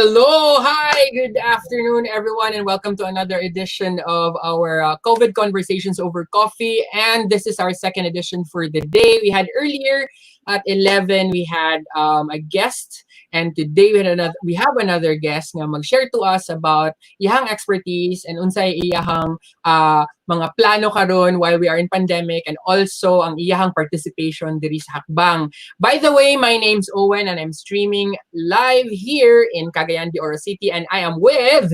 Hello, hi, good afternoon, everyone, and welcome to another edition of our COVID Conversations Over Coffee. And this is our second edition for the day. We had earlier at 11, we had a guest, and today we have another guest na mag-share to us about iyang expertise and unsay iyahang mga plano karon while we are in pandemic, and also ang iyahang participation diri sa Hackbang. By the way, my name's Owen and I'm streaming live here in Cagayan de Oro City, and I am with...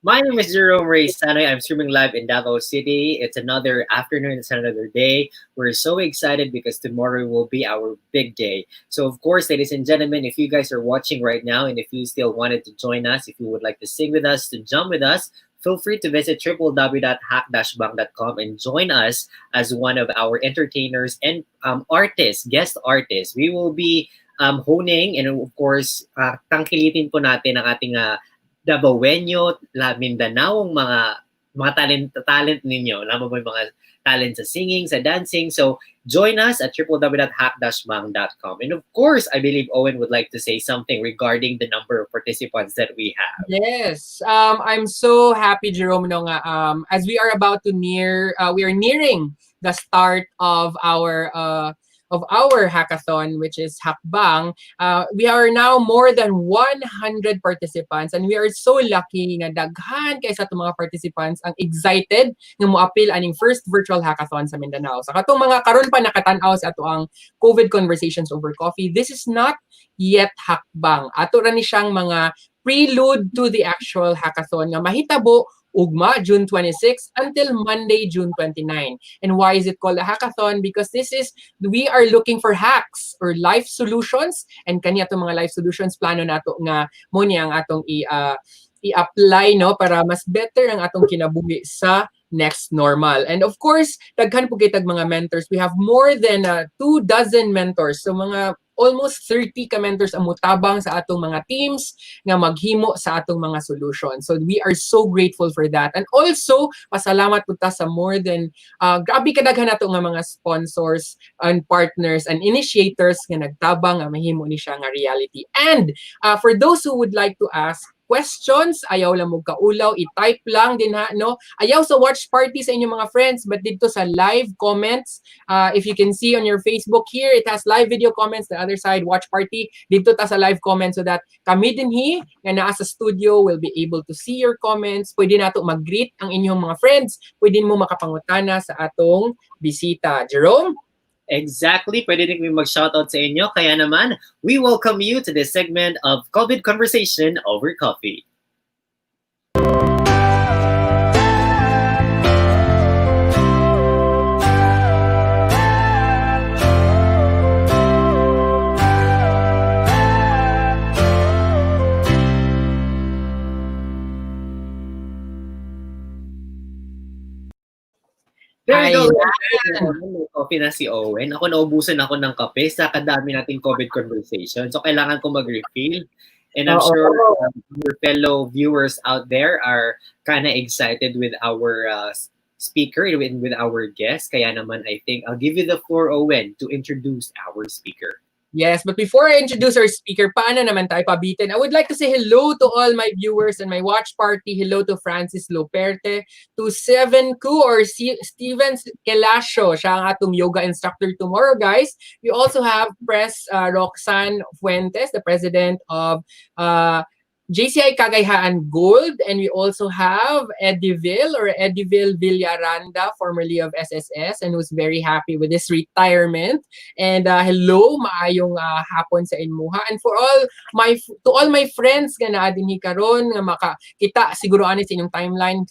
My name is Jerome Rhey Fojas. I'm streaming live in Davao City. It's another afternoon, it's another day. We're so excited because tomorrow will be our big day. So of course, ladies and gentlemen, if you guys are watching right now and if you still wanted to join us, if you would like to sing with us, to jump with us, feel free to visit www.hack-bang.com and join us as one of our entertainers and artists, guest artists. We will be honing and of course, tangkilitin po natin ang ating Davaoenyo, Mindanaong mga talent ninyo. Alam mo yung mga talent sa singing, sa dancing. So join us at www.hack-bang.com. And of course, I believe Owen would like to say something regarding the number of participants that we have. Yes, I'm so happy, Jerome, as we are about to we are nearing the start of our hackathon, which is Hackbang. We are now more than 100 participants, and we are so lucky nga daghan kaysa itong mga participants ang excited nga moapil aning first virtual hackathon sa Mindanao. Sa katong mga karon pa nakatan-aw sa ato ang COVID Conversations Over Coffee, this is not yet Hackbang. Ato ra ni siyang mga prelude to the actual hackathon nga mahitabo ugma June 26 until Monday, June 29. And why is it called a hackathon? Because we are looking for hacks or life solutions, and kani atong mga life solutions plano nato nga mo ni ang atong i-apply no para mas better ang atong kinabuhi sa next normal. And of course, daghan po kitag mga mentors. We have more than 2 dozen mentors. So mga almost 30 ka mentors ang mutabang sa atong mga teams nga maghimo sa atong mga solutions. So we are so grateful for that. And also, pasalamat po ta sa more than grabe kadaghan nato nga mga sponsors and partners and initiators nga nagtabang nga mahimo ni siya nga reality. And for those who would like to ask questions, ayaw lang mo kaulaw, i-type lang din ha, no? Ayaw sa watch party sa inyong mga friends, but dito sa live comments, if you can see on your Facebook here, it has live video comments, the other side, watch party, dito ta sa live comments so that kami din nga naa sa studio will be able to see your comments. Pwede nato mag-greet ang inyong mga friends, pwede mo makapangutana sa atong bisita. Jerome? Exactly. Pwede din kami mag-shoutout sa inyo. Kaya naman, we welcome you to this segment of COVID Conversation Over Coffee. There you go. Coffee na si Owen. Ako naubusan ako ng kape sa kadami nating COVID conversation. So kailangan ko mag-refill. And I'm sure your fellow viewers out there are kind of excited with our speaker, with our guest. Kaya naman, I think I'll give you the floor, Owen, to introduce our speaker. Yes, but before I introduce our speaker, paano naman tayo pabitin? I would like to say hello to all my viewers and my watch party. Hello to Francis Loperte, to Steven Kelasio, siya ang atong yoga instructor tomorrow, guys. We also have Roxanne Fuentes, the president of JCI Cagayan Gold, and we also have Ediville Villaranda, formerly of SSS, and was very happy with his retirement. And hello, maayong hapon sa inmuha. And to all my friends nga naa dinhi karon nga makakita siguro ani sa inyong timeline,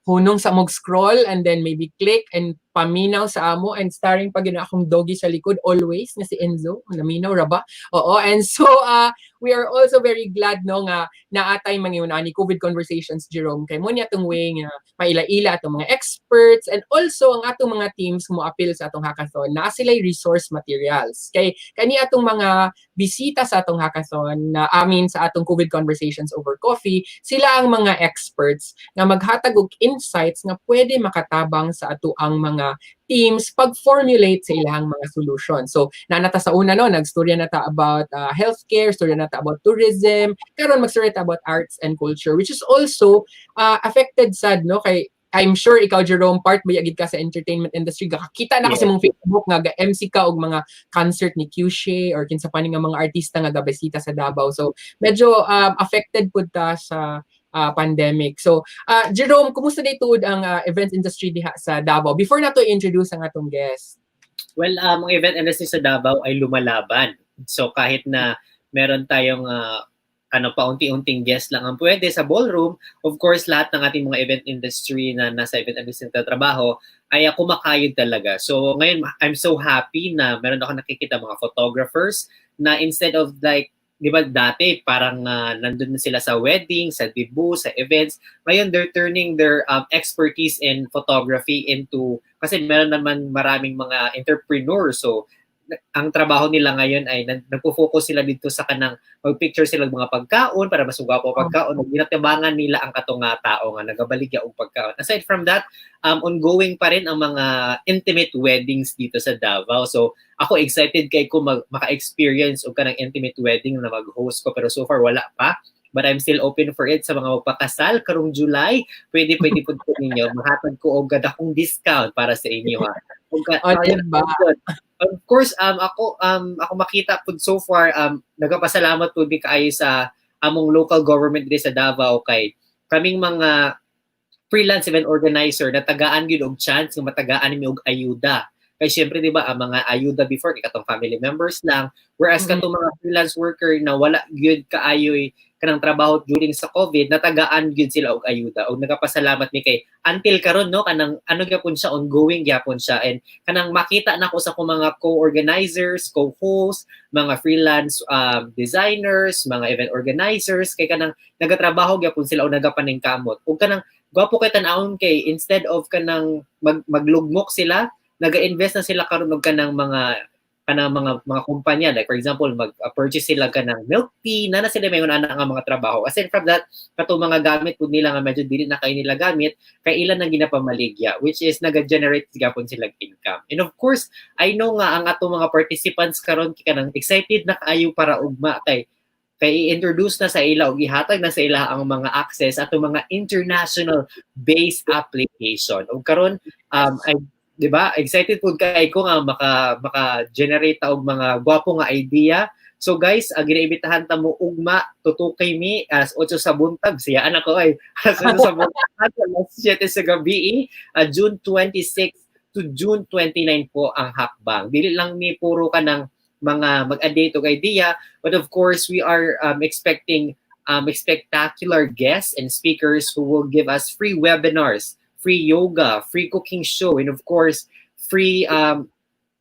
hunong sa scroll and then maybe click and paminaw sa amo, and starring pag akong doggy sa likod always nga si Enzo, naminaw ra ba? Oo, and so we are also very glad no nga naatay mangyuna ni COVID Conversations, Jerome, kay mo niya atong way nga maila-ila atong mga experts, and also ang atong mga teams mo appeal sa atong hackathon na sila'y resource materials. Kay kani atong mga bisita sa atong hackathon na sa atong COVID Conversations Over Coffee, sila ang mga experts nga maghatag og insights nga pwede makatabang sa ato ang mga mga teams pag-formulate sa ilang mga solution. So, nanata sa una no, nagstorya nata about healthcare, storya nata about tourism, karon magstorya nata about arts and culture, which is also affected sad no kay I'm sure ikaw Jerome part ba yagid ka sa entertainment industry kakita na kasi Yeah. mong Facebook nga MC ka og mga concert ni Cushe or kinsa pa ni nga mga artista nga gabisita sa Davao. So medyo affected pud ta sa pandemic. So Jerome, kumusta day tuod ang event industry diha sa Davao before nato i-introduce ang atong guest? Well, ang event industry sa Davao ay lumalaban. So kahit na meron tayong paunti-unting guest lang ang pwede sa ballroom, of course, lahat ng ating mga event industry na nasa event industry na trabaho ay kumakayod talaga. So ngayon, I'm so happy na meron ako nakikita mga photographers na instead of like, di ba dati parang nandun na sila sa wedding, sa debut, sa events. Ngayon, they're turning their expertise in photography into, kasi meron naman maraming mga entrepreneurs. So ang trabaho nila ngayon ay nagpo-focus sila dito sa kanang mag-picture sila ng mga pagkaon para mas gwapo pagkaon. Ginatibangan nila ang katunga tao nga nagabaligya og pagkaon. Aside from that, ongoing pa rin ang mga intimate weddings dito sa Davao. So ako excited kay ko maka-experience og kanang intimate wedding na mag-host ko pero so far wala pa. But I'm still open for it sa mga magpakasal karong July. Pwede po ninyo. Mahatag ko og gadakong discount para sa inyo ha. Diba? Of course, ako makita po so far, nagpapasalamat po di kaayo sa among local government dito sa Davao kay kaming mga freelance event organizer na tagaan gyud og chance nga matagaan mi og ayuda. Kay syempre di ba ang mga ayuda before katong family members lang, whereas katong mga freelance worker na wala gyud kaayoy kanang trabaho during sa COVID, natagaan gyud sila og ayuda. Og nagapasalamat mi kay until karon no kanang ano gyapon siya, ongoing gyapon siya, and kanang makita nako sa akong mga co-organizers, co-hosts, mga freelance designers, mga event organizers kay kanang nagatrabaho gyapon sila o nagapaningkamot. Og kanang gwapo kay tan-awon kay instead of kanang maglugmok sila, naga-invest na sila karon og kanang mga kumpanya, like for example mag-purchase sila ka ng milk tea na sila may nga mga trabaho. Aside from that, kato mga gamit po nila nga medyo dili na kayo nila gamit kay ilan ang ginapamaligya, which is naga-generate gapon silang income. And of course, I know nga ang ato mga participants karon kanang excited na kaayo para ugma kay i-introduce na sa ila o gihatag na sa ila ang mga access ato mga international based application. O karon ay di ba? Excited po kay ko nga maka-generate ta og mga gwapo nga idea. So guys, ginaibitahan ta mo ugma tutukay mi alas 8 sa buntag. Siya anak ko ay alas 8 sa buntag alas 7 sa gabi, June 26 to June 29 po ang Hackbang. Dili lang ni puro ka ng mga mag-update og idea, but of course we are expecting spectacular guests and speakers who will give us free webinars, free yoga, free cooking show, and of course, free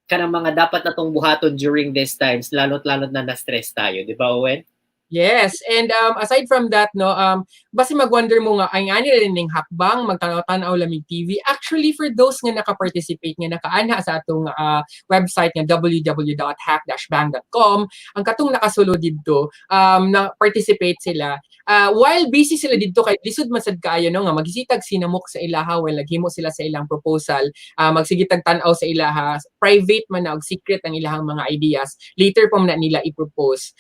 kanang mga dapat natong buhaton during these times, lalo't na na-stress tayo. Di ba, Owen? Yes, and aside from that, no, basi mag-wonder mo nga, ay nga nila ning Hackbang, magtanaw-tanaw lamig TV. Actually, for those nga naka-participate nga, nakaanha sa atong website nga www.hack-bang.com, ang katong nakasulod dito, na-participate sila. While busy sila dito, kay lisod masad kaayo, no, nga magisitag sinamok sa ilaha, while naghimo sila sa ilang proposal, magsigitag tanaw sa ilaha, private man na, og secret ang ilahang mga ideas, later pa man na nila i-propose.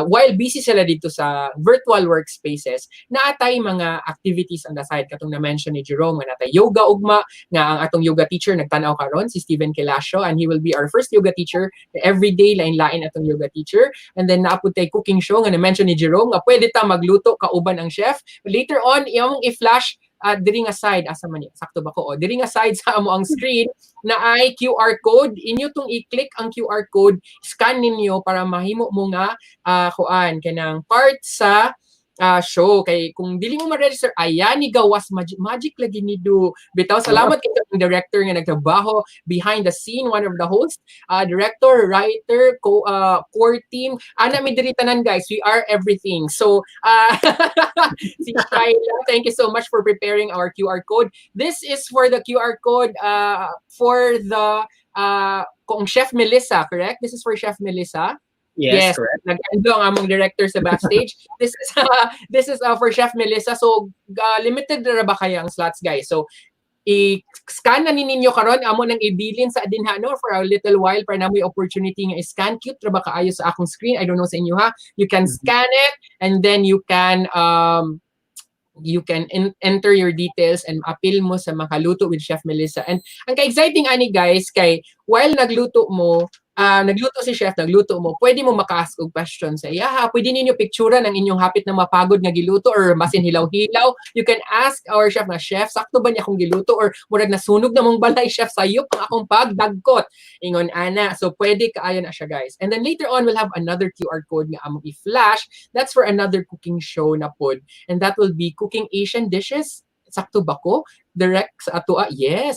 While busy sila dito sa virtual workspaces, naatay mga activities on the side katong na-mention ni Jerome nga natay yoga ugma nga ang atong yoga teacher nagtanaw karon si Steven Kelasio, and he will be our first yoga teacher. Everyday lain-lain atong yoga teacher. And then naapod tay cooking show nga na-mention ni Jerome nga pwede ta magluto kauban ang chef. Later on iyong i-flash diri nga side asa man sakto ba ko diri nga side sa amo ang screen na ay QR code. Inyo tong i-click ang QR code, scan ninyo para mahimo mo nga kuan kanang part sa show. Kay kung dili mo ma-register, ayan ni gawas magic lagi ni do. Bitaw salamat kay ang director nga nagtrabaho behind the scene, one of the hosts, director, writer, core team. Ana mi diri tanan guys, we are everything. So si Kyla, thank you so much for preparing our QR code. This is for the QR code for the kung Chef Melissa, correct? This is for Chef Melissa. Yes, correct. Nag-endo ang among director sa backstage. This is for Chef Melissa. So limited na ba kaya ang slots, guys? So i-scan na ninyo karon amo nang ibilin sa dinha no for a little while para na may opportunity nga i-scan. Cute ra ba kaayo sa akong screen? I don't know sa inyo ha. You can scan it and then you can enter your details and appeal mo sa makaluto with Chef Melissa. And ang ka-exciting ani guys kay while nagluto si chef, nagluto mo, pwede mo maka-ask og question sa iya ha. Pwede ninyo picturean ang inyong hapit na mapagod nga giluto or masin hilaw-hilaw. You can ask our chef na, chef, sakto ba niya akong giluto or murag nasunog na mong balay chef sayop ang akong pagdagkot. Ingon ana. So pwede kaayo na siya guys. And then later on we'll have another QR code nga among i-flash. That's for another cooking show na pod. And that will be cooking Asian dishes. Sakto ba ko? Direct sa ato yes.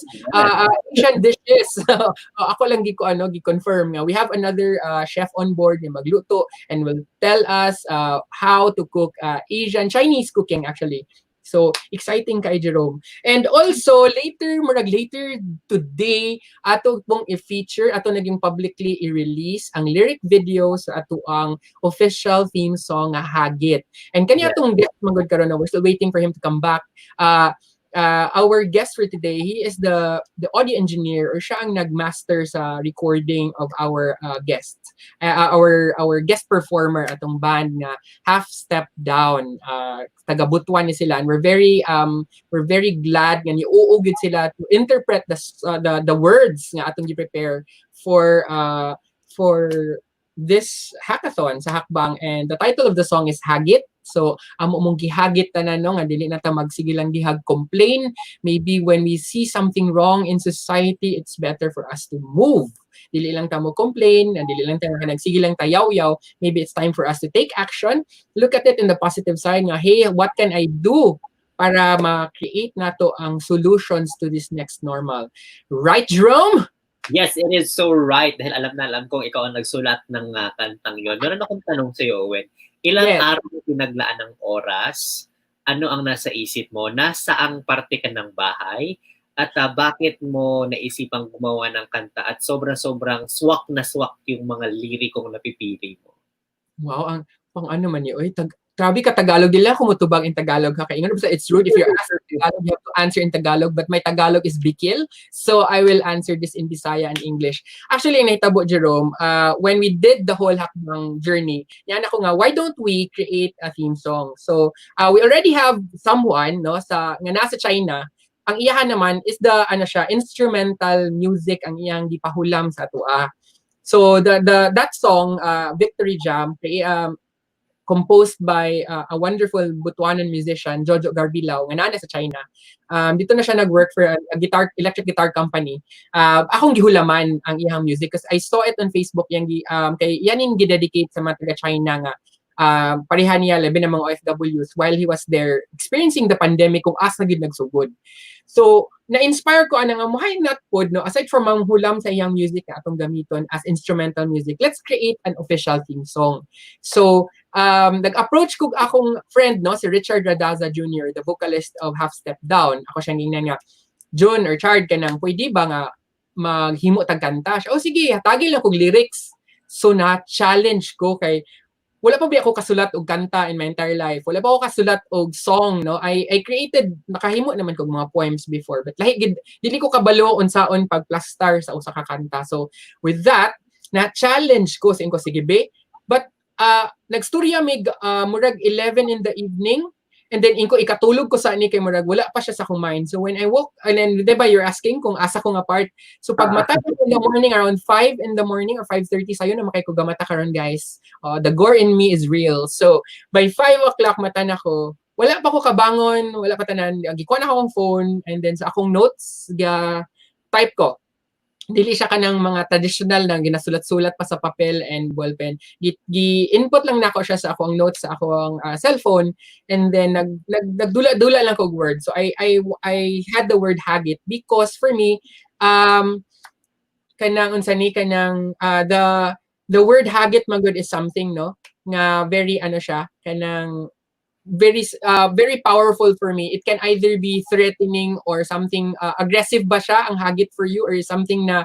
Asian dishes. Ako lang gi-confirm nga. We have another chef on board na magluto and will tell us how to cook Asian Chinese cooking actually. So exciting kay Jerome. And also later today ato pong i-feature ato naging publicly i-release ang lyric video sa ato ang official theme song nga Hagit. And kaniya tong guest magod karon na we're still waiting for him to come back. Our guest for today, he is the audio engineer or siya ang nagmaster sa recording of our guest. Our guest performer atong band nga Half Step Down. Taga Butuan ni sila and we're very glad nga niuugid sila to interpret the words nga atong gi-prepare for this hackathon sa Hackbang, and the title of the song is Hagit. So amo mong gihagit tanan no nga dili na ta magsige lang gihag complain. Maybe when we see something wrong in society, it's better for us to move. Dili lang ta mo complain, dili lang ta nagsige lang ta yaw-yaw. Maybe it's time for us to take action. Look at it in the positive side nga, hey, what can I do para ma-create nato ang solutions to this next normal? Right, Jerome? Yes, it is so right. Dahil alam kong ikaw ang nagsulat ng kantang yon. Meron akong tanong sa iyo, Owen. Ilang araw mo pinaglaan ng oras? Ano ang nasa isip mo? Nasaang parte ka ng bahay? At bakit mo naisipang gumawa ng kanta? At sobrang swak na swak yung mga lirikong napipili mo. Wow, ang pang ano man yun. Grabe ka Tagalog, dili ako mutubag in Tagalog ha. Kaya it's rude if you're asked in Tagalog, you have to answer in Tagalog, but my Tagalog is bikil. So I will answer this in Bisaya and English. Actually, nahitabo Jerome, when we did the whole Hackbang journey, yan ako nga, why don't we create a theme song? So we already have someone no nga nasa China. Ang iyahan naman is the instrumental music ang iyang gipahulam sa atua. So that song Victory Jam composed by a wonderful Butuanan musician, Jojo Garbilao, nga nana sa China. Dito na siya nag-work for a electric guitar company. Akong gihulaman ang iyang music because I saw it on Facebook kay yanin gidedicate sa mga taga-China nga pareha niya labi ng mga OFWs while he was there experiencing the pandemic kung asa gid nagsugod. So na-inspire ko anang why not pod no aside from manghulam sa iyang music na atong gamiton as instrumental music, let's create an official theme song. So nag-approach ko akong friend no si Richard Radaza Jr., the vocalist of Half Step Down. Ako siyang gingnan nga, John or Chard kanang pwede ba nga maghimo tag kanta? Sige, hatagil lang kog lyrics. So na-challenge ko kay wala pa ba ako kasulat og kanta in my entire life. Wala pa ako kasulat og song, no. I created, nakahimo naman kog mga poems before, but lahi dili ko kabalo unsaon pagplastar sa usa ka kanta. So with that, na-challenge ko sa inko sige be. But nagstorya mig murag 11 in the evening. And then inko ikatulog ko sa ani kay murag wala pa siya sa akong mind. So when I woke, and then diba you're asking kung asa ko nga part. So pag mata ko in the morning around 5 in the morning or 5:30 sayo na makay ko gamata karon guys. The gore in me is real. So by 5 o'clock mata na ko. Wala pa ko kabangon, wala pa tanan. Gikuha na akong phone and then sa akong notes type ko. Dili siya kanang mga traditional na ginasulat-sulat pa sa papel and ballpen. Gi-input lang nako siya sa akong notes sa akong cellphone and then nagdula-dula lang kog word. So I had the word Hagit because for me kanang unsa ni kanang the word Hagit magud is something no nga very siya kanang very powerful for me. It can either be threatening or something aggressive ba siya ang hagit for you or something na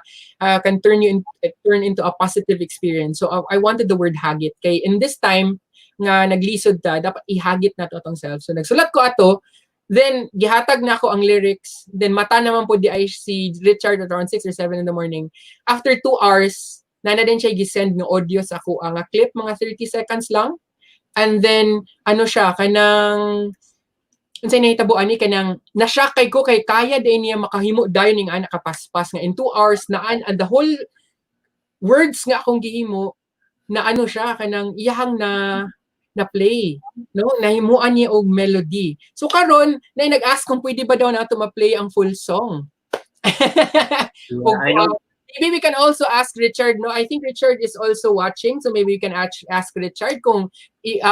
can turn into a positive experience. So I wanted the word hagit. Kay in this time nga naglisod ta, dapat ihagit nato atong self. So nagsulat ko ato Then, gihatag na ako ang lyrics. Then, mata naman po di ay si Richard at around 6 or 7 in the morning. After 2 hours, na din siya gisend ng audio sa ako. Ang clip, mga 30 seconds lang. And then, ano siya, kanang, unsay nahitabuan ni kanang na-shock kay ko kay kaya din niya makahimo dayon ning anak kapaspas nga in 2 hours naan and the whole words nga akong gihimo na ano siya kanang iyahang na play no nahimuan niya og melody so karon na nag-ask kung pwede ba daw nato ma-play ang full song og, I know. maybe we can also ask Richard no I think Richard is also watching so maybe we can ask Richard kung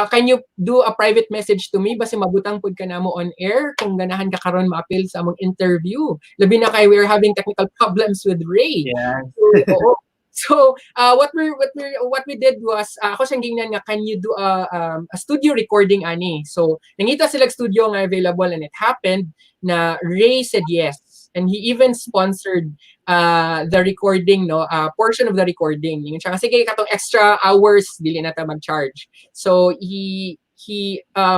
can you do a private message to me basi mabutang pud ka namo on air kung ganahan ka karon ma-appeal sa among interview labi na kay we're having technical problems with Rhey Yeah. oo. So what we did was ako siyang gingnan nga can you do a studio recording ani. So nangita sila studio nga available and it happened na Rhey said yes and he even sponsored the recording no portion of the recording. Yung siya sige katong extra hours dili na ta mag-charge. So he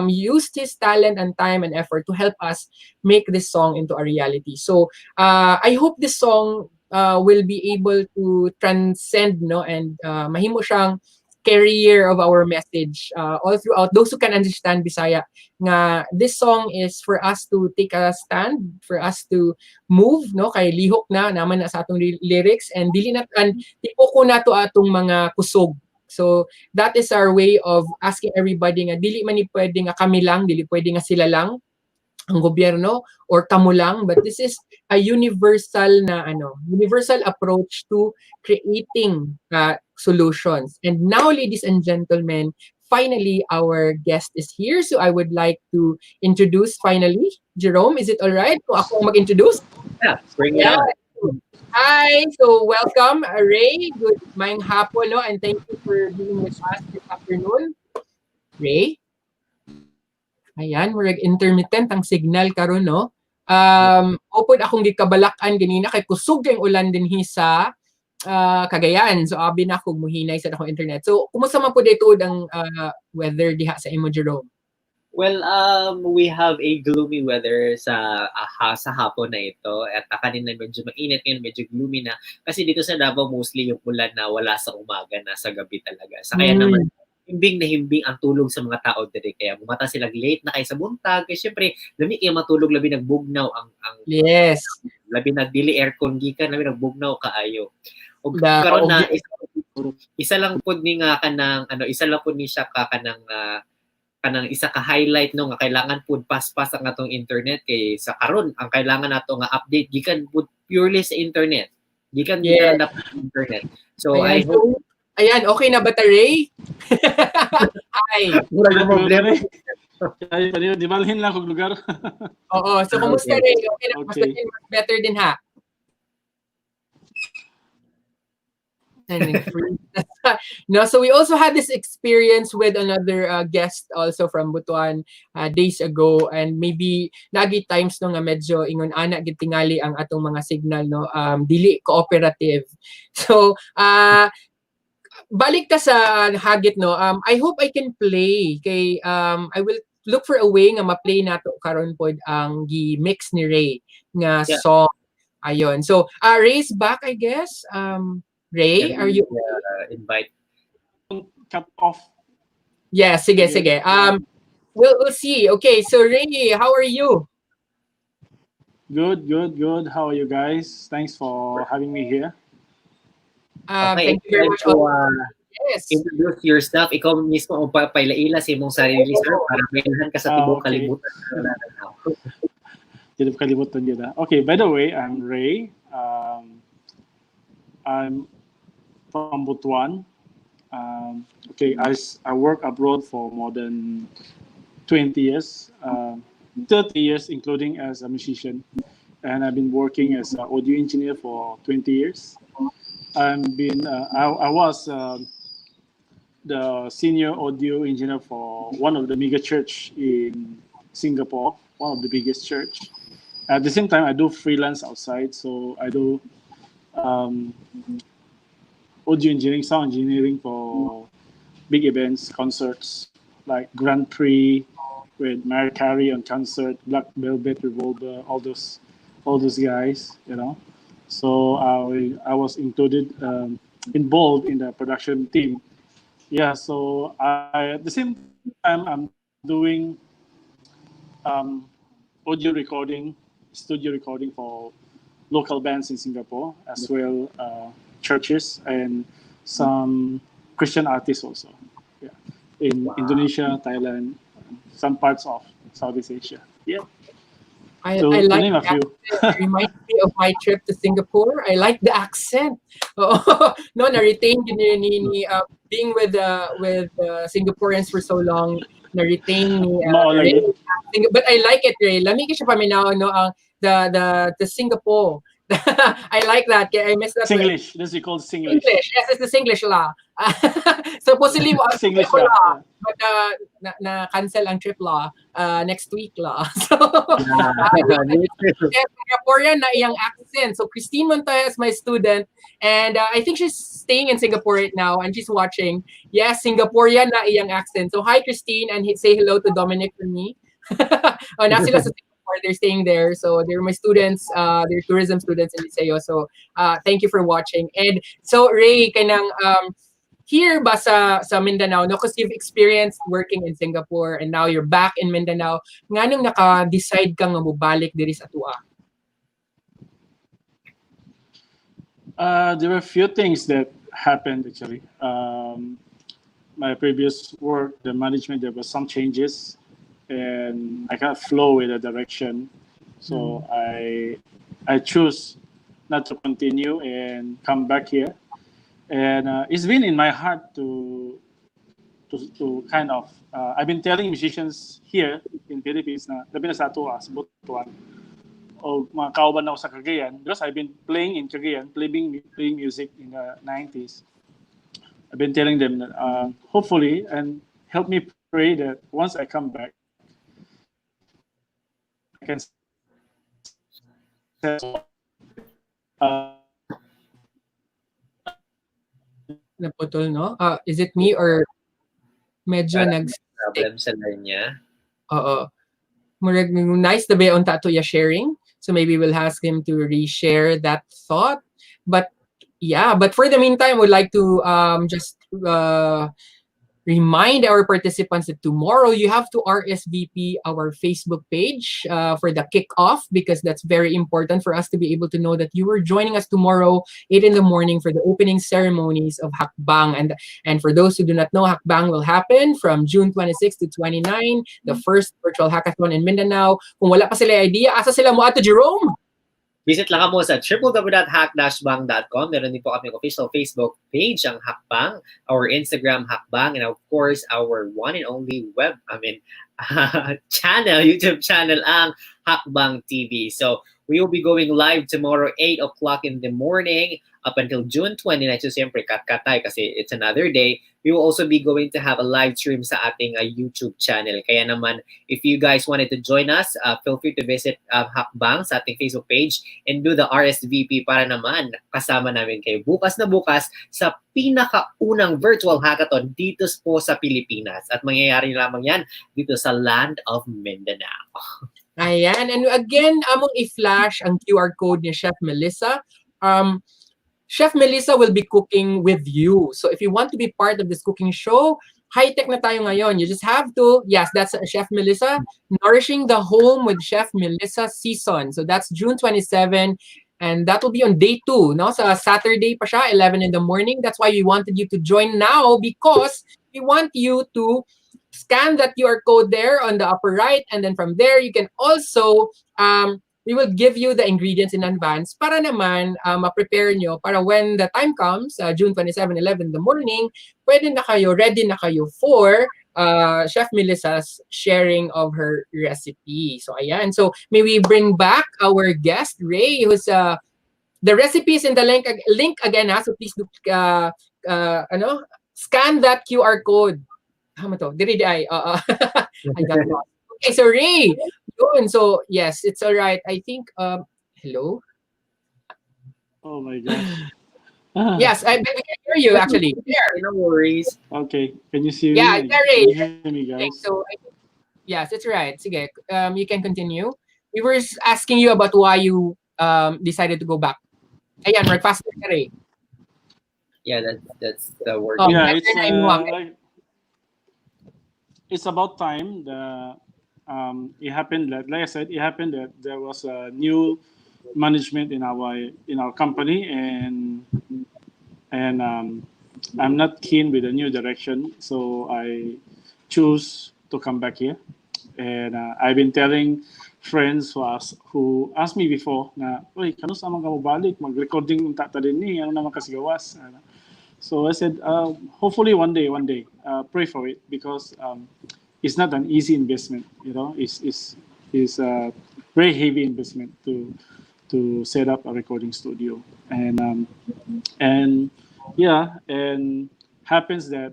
used his talent and time and effort to help us make this song into a reality. So I hope this song will be able to transcend no and mahimo siyang carrier of our message all throughout those who can understand Bisaya nga this song is for us to take a stand for us to move no kay lihok na naman na sa atong lyrics and dili na and tipo ko nato atong mga kusog so that is our way of asking everybody nga dili man ni pwede nga kami lang dili pwede nga sila lang ang gobyerno or kamo lang but this is a universal approach to creating solutions and now ladies and gentlemen finally our guest is here so I would like to introduce finally Jerome is it all right kung ako ang mag-introduce Yeah, bring it on. Hi so welcome Rhey good mayong hapon no and thank you for being with us this afternoon Rhey ayan, murag intermittent ang signal karon no. Upod akong gikabalak-an ganina kay kusog yung ulan dinhi sa Cagayan. So abi na ako muhinay sa akong internet. So kumusta man pud ito ang weather diha sa imo Jerome? Well, we have a gloomy weather sa hapon na ito at kanina medyo mainit ngayon, medyo gloomy na kasi dito sa Davao mostly yung ulan na wala sa umaga na sa gabi talaga. Sa kaya naman himbing na himbing ang tulog sa mga tao diri kaya bumata sila late na kay sa buntag kasi syempre lami kay matulog labi nagbugnaw ang Yes. labi nagdili aircon gikan labi nagbugnaw kaayo. Og karon na isa lang pud ni nga kanang isa lang pud ni siya ka kanang isa ka highlight no nga kailangan pud paspas ang atong internet kay sa karon ang kailangan nato nga update gikan pud purely sa internet gikan dapat internet so ayan, I hope ayan okay na ba ta Rhey? Hi mura yung problema di balhin lang kog lugar oo so kumusta Rhey okay na mas better din ha no, so we also had this experience with another guest also from Butuan days ago and maybe lagi times no nga medyo ingon ana gid tingali ang atong mga signal no dili cooperative. So balik ta sa hagit no I hope I can play kay I will look for a way nga ma-play nato karon pod ang gi-mix ni Rhey nga song. Ayon. So Rhey's back I guess. Rhey, are you invite? Cut off. Yeah, sige. We'll see. Okay, so Rhey, how are you? Good. How are you guys? Thanks for having me here. Okay, thank you very much. Yes. Introduce yourself. Ikaw mismo ang papaila sa imong sarili, sir, para mailahan ka sa tibok kalibutan. Tibok kalibutan yun. Okay, by the way, I'm Rhey. I'm from Butuan. I work abroad for more than 20 years, 30 years, including as a musician. And I've been working as an audio engineer for 20 years. I was the senior audio engineer for one of the mega church in Singapore, one of the biggest church. At the same time, I do freelance outside, so I do audio engineering, sound engineering for big events, concerts like Grand Prix, with Mariah Carey on concert, Black Velvet Revolver, all those guys, you know. So I was included, involved in the production team. Yeah. So at the same time, I'm doing um, audio recording, studio recording for local bands in Singapore, as well churches and some Christian artists also. Yeah, in Wow. Indonesia, Thailand, some parts of Southeast Asia. Yeah, I to like name a the few. accent. It reminds me of my trip to Singapore. I like the accent. Oo. No, na-retain ko being with Singaporeans for so long, na-retain ni Ray. Maolagi. But I like it, Ray. Lami ka siya paminaw, no, ang the Singapore. I like that. Kaya I miss that. Singlish. This is called Singlish. English. Yes, it's the Singlish law. Supposedly mo ang Singlish Singapore lang. law. Yeah. But na-cancel ang trip law next week law. So, Yeah, me too. Singaporean na iyang accent. So Christine Montoya is my student, and I think she's staying in Singapore right now, and she's watching. Yes, Singaporean na iyang accent. So hi Christine, and say hello to Dominic for me. Oh, na sila sa Singapore. They're staying there, so they're my students. They're tourism students in Liceo. So thank you for watching. And so Ray, kanang here ba sa Mindanao, no? Because you've experienced working in Singapore and now you're back in Mindanao. Nganong naka-decide ka nga mobalik diri sa atua? There were a few things that happened actually. My previous work, the management, there were some changes, and I can't flow with the direction, so I choose not to continue and come back here. And it's been in my heart to kind of I've been telling musicians here in Philippines na labi na sa ato sa Butuan o mga kauban ako sa Cagayan, because I've been playing in Cagayan, playing music in the 90s. I've been telling them that hopefully, and help me pray that once I come back, I can Naputol, no? Is it me or medyo Parang nag may problem sa line niya. Oo. Murag nice the beon tato ya sharing. So maybe we'll ask him to reshare that thought. But yeah, but for the meantime, we'd like to just remind our participants that tomorrow you have to RSVP our Facebook page for the kickoff, because that's very important for us to be able to know that you are joining us tomorrow 8 in the morning for the opening ceremonies of Hackbang. And for those who do not know, Hackbang will happen from June 26 to 29, the first virtual hackathon in Mindanao. Kung wala pa sila idea, asa sila mo ato, Jerome? Visit lang kamo sa www.hack-bang.com. Meron din po kami official Facebook page, ang Hackbang, our Instagram Hackbang, and of course, our one and only channel, YouTube channel, ang Hackbang TV. So, we will be going live tomorrow, 8 o'clock in the morning, up until June 29. So, siyempre, kat-katay kasi it's another day. We will also be going to have a live stream sa ating YouTube channel. Kaya naman, if you guys wanted to join us, feel free to visit Hackbang sa ating Facebook page and do the RSVP para naman kasama namin kayo bukas na bukas sa pinakaunang virtual hackathon dito po sa Pilipinas. At mangyayari lamang yan dito sa Land of Mindanao. Ayan. And again, among i-flash ang QR code ni Chef Melissa. Chef Melissa will be cooking with you. So if you want to be part of this cooking show, high-tech na tayo ngayon. You just have to, yes, that's Chef Melissa, Nourishing the Home with Chef Melissa season. So that's June 27, and that will be on day 2, no? So Saturday pa siya, 11 in the morning. That's why we wanted you to join now, because we want you to scan that QR code there on the upper right, and then from there, you can also we will give you the ingredients in advance para naman ma-prepare nyo para when the time comes, June 27, 11 in the morning, ready na kayo for Chef Melissa's sharing of her recipe. So ayan. So may we bring back our guest, Rhey, who's the recipe is in the link again, so please do scan that QR code. Tama to. Diri ay. I got lost. Okay, so Rhey, yun. So yes, it's all right. I think hello. Oh my gosh. Yes, I can hear you actually. There. No worries. Okay. Can you see Yeah, me? there, Rhey. Can you hear me, guys? So Yes, it's right. Sige, you can continue. We were asking you about why you decided to go back. Ayan, mag-faster ka rin. Yeah, that's the word. Oh, Yeah, better it's na imuha. like it's about time. It happened that, like I said, it happened that there was a new management in our company, and I'm not keen with the new direction, so I choose to come back here. And I've been telling friends who asked me before na, "Uy, kano sa mga balik mag-recording unta ta din ni ano naman kasi gawas." So I said, hopefully one day, pray for it because it's not an easy investment. You know, it's a very heavy investment to set up a recording studio, and yeah, and happens that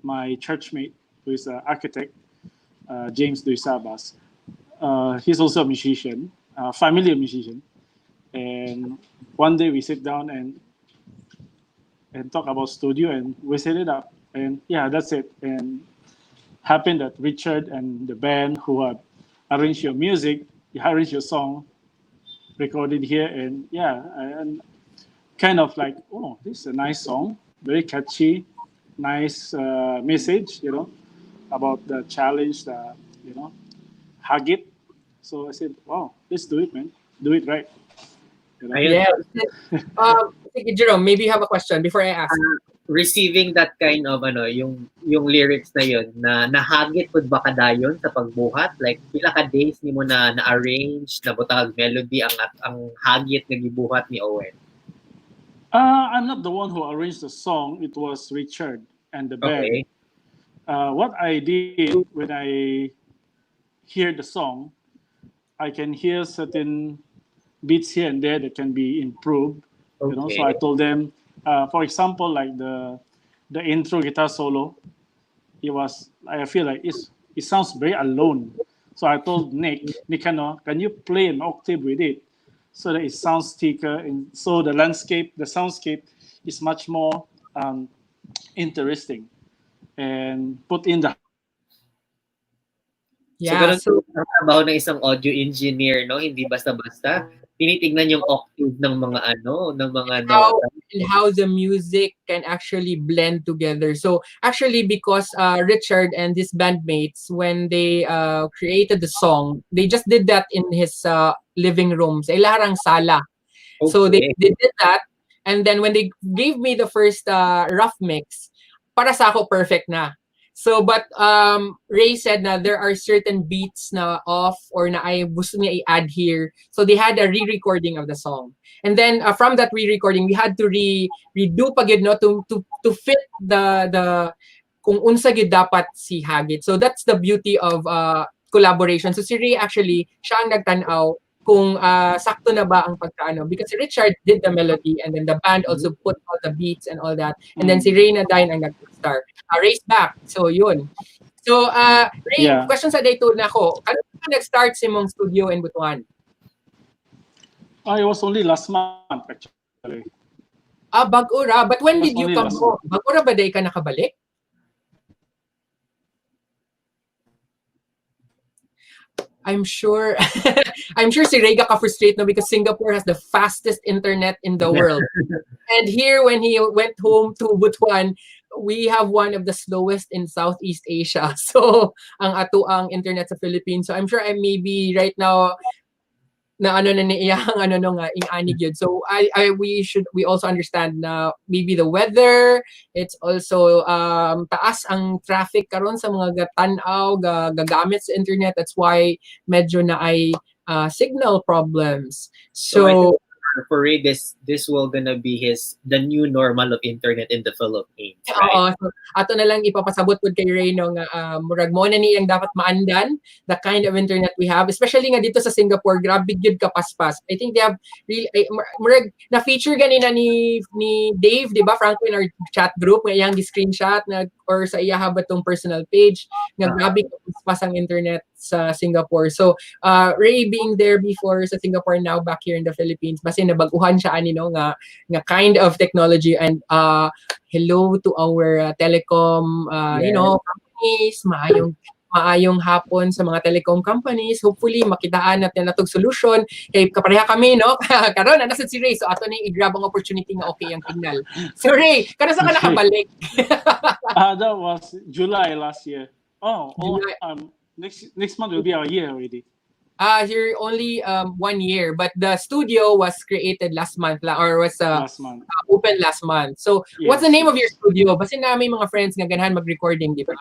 my churchmate, who is an architect, James Duisabas, he's also a musician, a familiar musician, and one day we sit down and talk about studio and we set it up, and yeah, that's it. And happened that Richard and the band who had arranged your music, arranged your song, recorded here, and yeah, and kind of like, oh, this is a nice song, very catchy, nice message, about the challenge, hug it. So I said, wow, let's do it, man, do it right, you know. Ayun, Yeah. Sige, Jerome, maybe you have a question before I ask. receiving that kind of yung lyrics na yun na nahagit pud ba kadayon sa pagbuhat, like pila ka days nimo na arrange na butang melody ang hagit nga gibuhat ni Owen. I'm not the one who arranged the song. It was Richard and the band. Okay. What I did when I hear the song, I can hear certain beats here and there that can be improved. So I Okay. told them, for example, like the intro guitar solo, I feel like it sounds very alone. So I told Nick, can you play an octave with it so that it sounds thicker, and so the soundscape is much more interesting, and put in the So Yeah, ganun so ang trabaho ng isang audio engineer, no? Hindi basta-basta. Tinitingnan yung octave ng mga how nota. and how the music can actually blend together. So actually, because Richard and his bandmates, when they created the song, they just did that in his living room, sa ilarang sala. So Okay. they did that, and then when they gave me the first rough mix, para sa ako perfect na. So but Rhey said na there are certain beats na off or na ay gusto niya i-add here. So they had a re-recording of the song. And then from that re-recording, we had to redo pa gid no to fit the kung unsa gid dapat si Hagit. So that's the beauty of collaboration. So si Rhey actually siya ang nagtan-aw kung sakto na ba ang pagkaano, because Richard did the melody and then the band also put all the beats and all that, and then si Rhey na din ang nag-star. Race back, so yun. So Rhey, yeah. question sa day 2 na ako, ano ka nag-start sa mong studio in Butuan? It was only last month actually. Bag-ura, but when It was did you only come last home? Bag-ura ba day ka nakabalik? I'm sure I'm sure si Rhey ka-frustrate no, because Singapore has the fastest internet in the world. And here, when he went home to Butuan, we have one of the slowest in Southeast Asia. So, ang ato ang internet sa Philippines. So, I'm sure I maybe right now na ano na niya ang ano no nga ing-anig yun. So, we also understand na maybe the weather, it's also taas ang traffic karon sa mga gatanaw, gagamit sa internet. That's why medyo na ay signal problems. So I think So, for Ray, this will gonna be the new normal of internet in the Philippines, oo, right? so ato na lang ipapasabot pud kay Rhey no nga murag mo na niyang dapat maandan the kind of internet we have, especially nga dito sa Singapore, grabe gyud kapaspas. I think they have really murag na feature ganina ni Dave, di ba, Franco, in our chat group nga iyang gi-screenshot na or sa iya habatong personal page nga grabe kapaspas ang internet sa Singapore. So Rhey being there before sa Singapore, now back here in the Philippines, basi nabaguhan siya ani no nga kind of technology, and hello to our telecom Yes. companies, maayong maayong hapon sa mga telecom companies. Hopefully makitaan natin natong solution kay kapareha kami no. Karon nasa si Rhey, so ato ni i-grab ang opportunity nga okay ang signal. So Rhey, kada sa ka nakabalik? That was July last year. July. Next month will be our year already. Here only 1 year, but the studio was created last month or was Last month. opened last month. So what's the name of your studio? Basin na may mga friends nga ganahan mag-recording, di ba?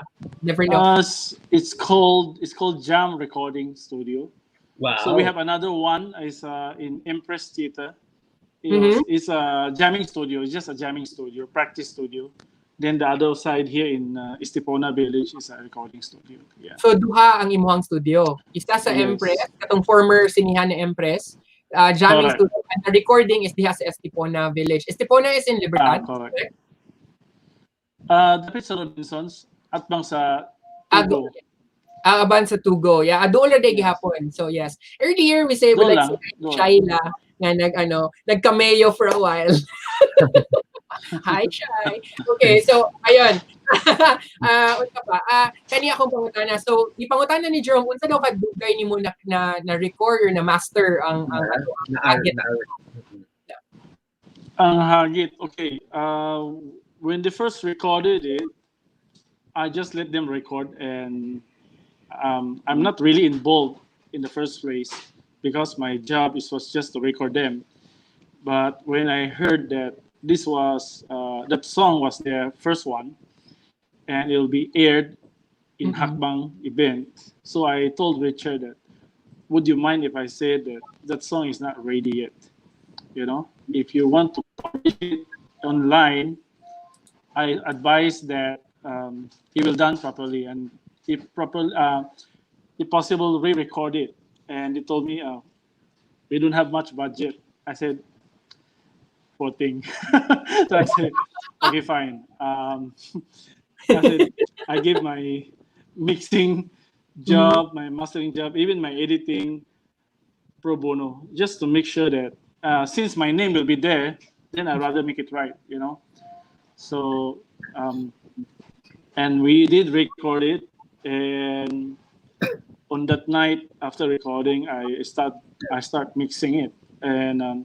Never know. It's called Jam Recording Studio. Wow. So we have another one is in Empress Theater. It's a jamming studio. It's just a jamming studio, practice studio. Then the other side here in Estipona Village is a recording studio. Yeah. So duha ang imuhang studio. Isa sa Yes. Empress, katong former sinihan ni Empress. Jamming Correct. studio. And the recording is diha sa Estipona Village. Estipona is in Libertad. Correct. Dapat sa Robinsons at bang sa Tugo. Aban sa Tugo. Yeah, doon day gihapon. So yes. Earlier we say we like Shaila nga nag-cameo for a while. Hi, Shy. Okay, so ayun. Unsa pa? Kani akong pangutana. So, ipangutana ni Jerome unsa daw kadugay nimo na record or na master ang hagit. Ang hagit. Okay. When they first recorded it, I just let them record, and I'm not really involved in the first place because my job was just to record them. But when I heard that that song was their first one, and it'll be aired in Hackbang event. So I told Richard that, would you mind if I said that song is not ready yet? You know, if you want to publish it online, I advise that he will done properly, and if possible, re-record it. And he told me, we don't have much budget. I said, poor thing. So I said, okay, fine. I said, I gave my mixing job, my mastering job, even my editing pro bono, just to make sure that since my name will be there, then I'd rather make it right, you know. So, and we did record it, and on that night after recording, I start mixing it, and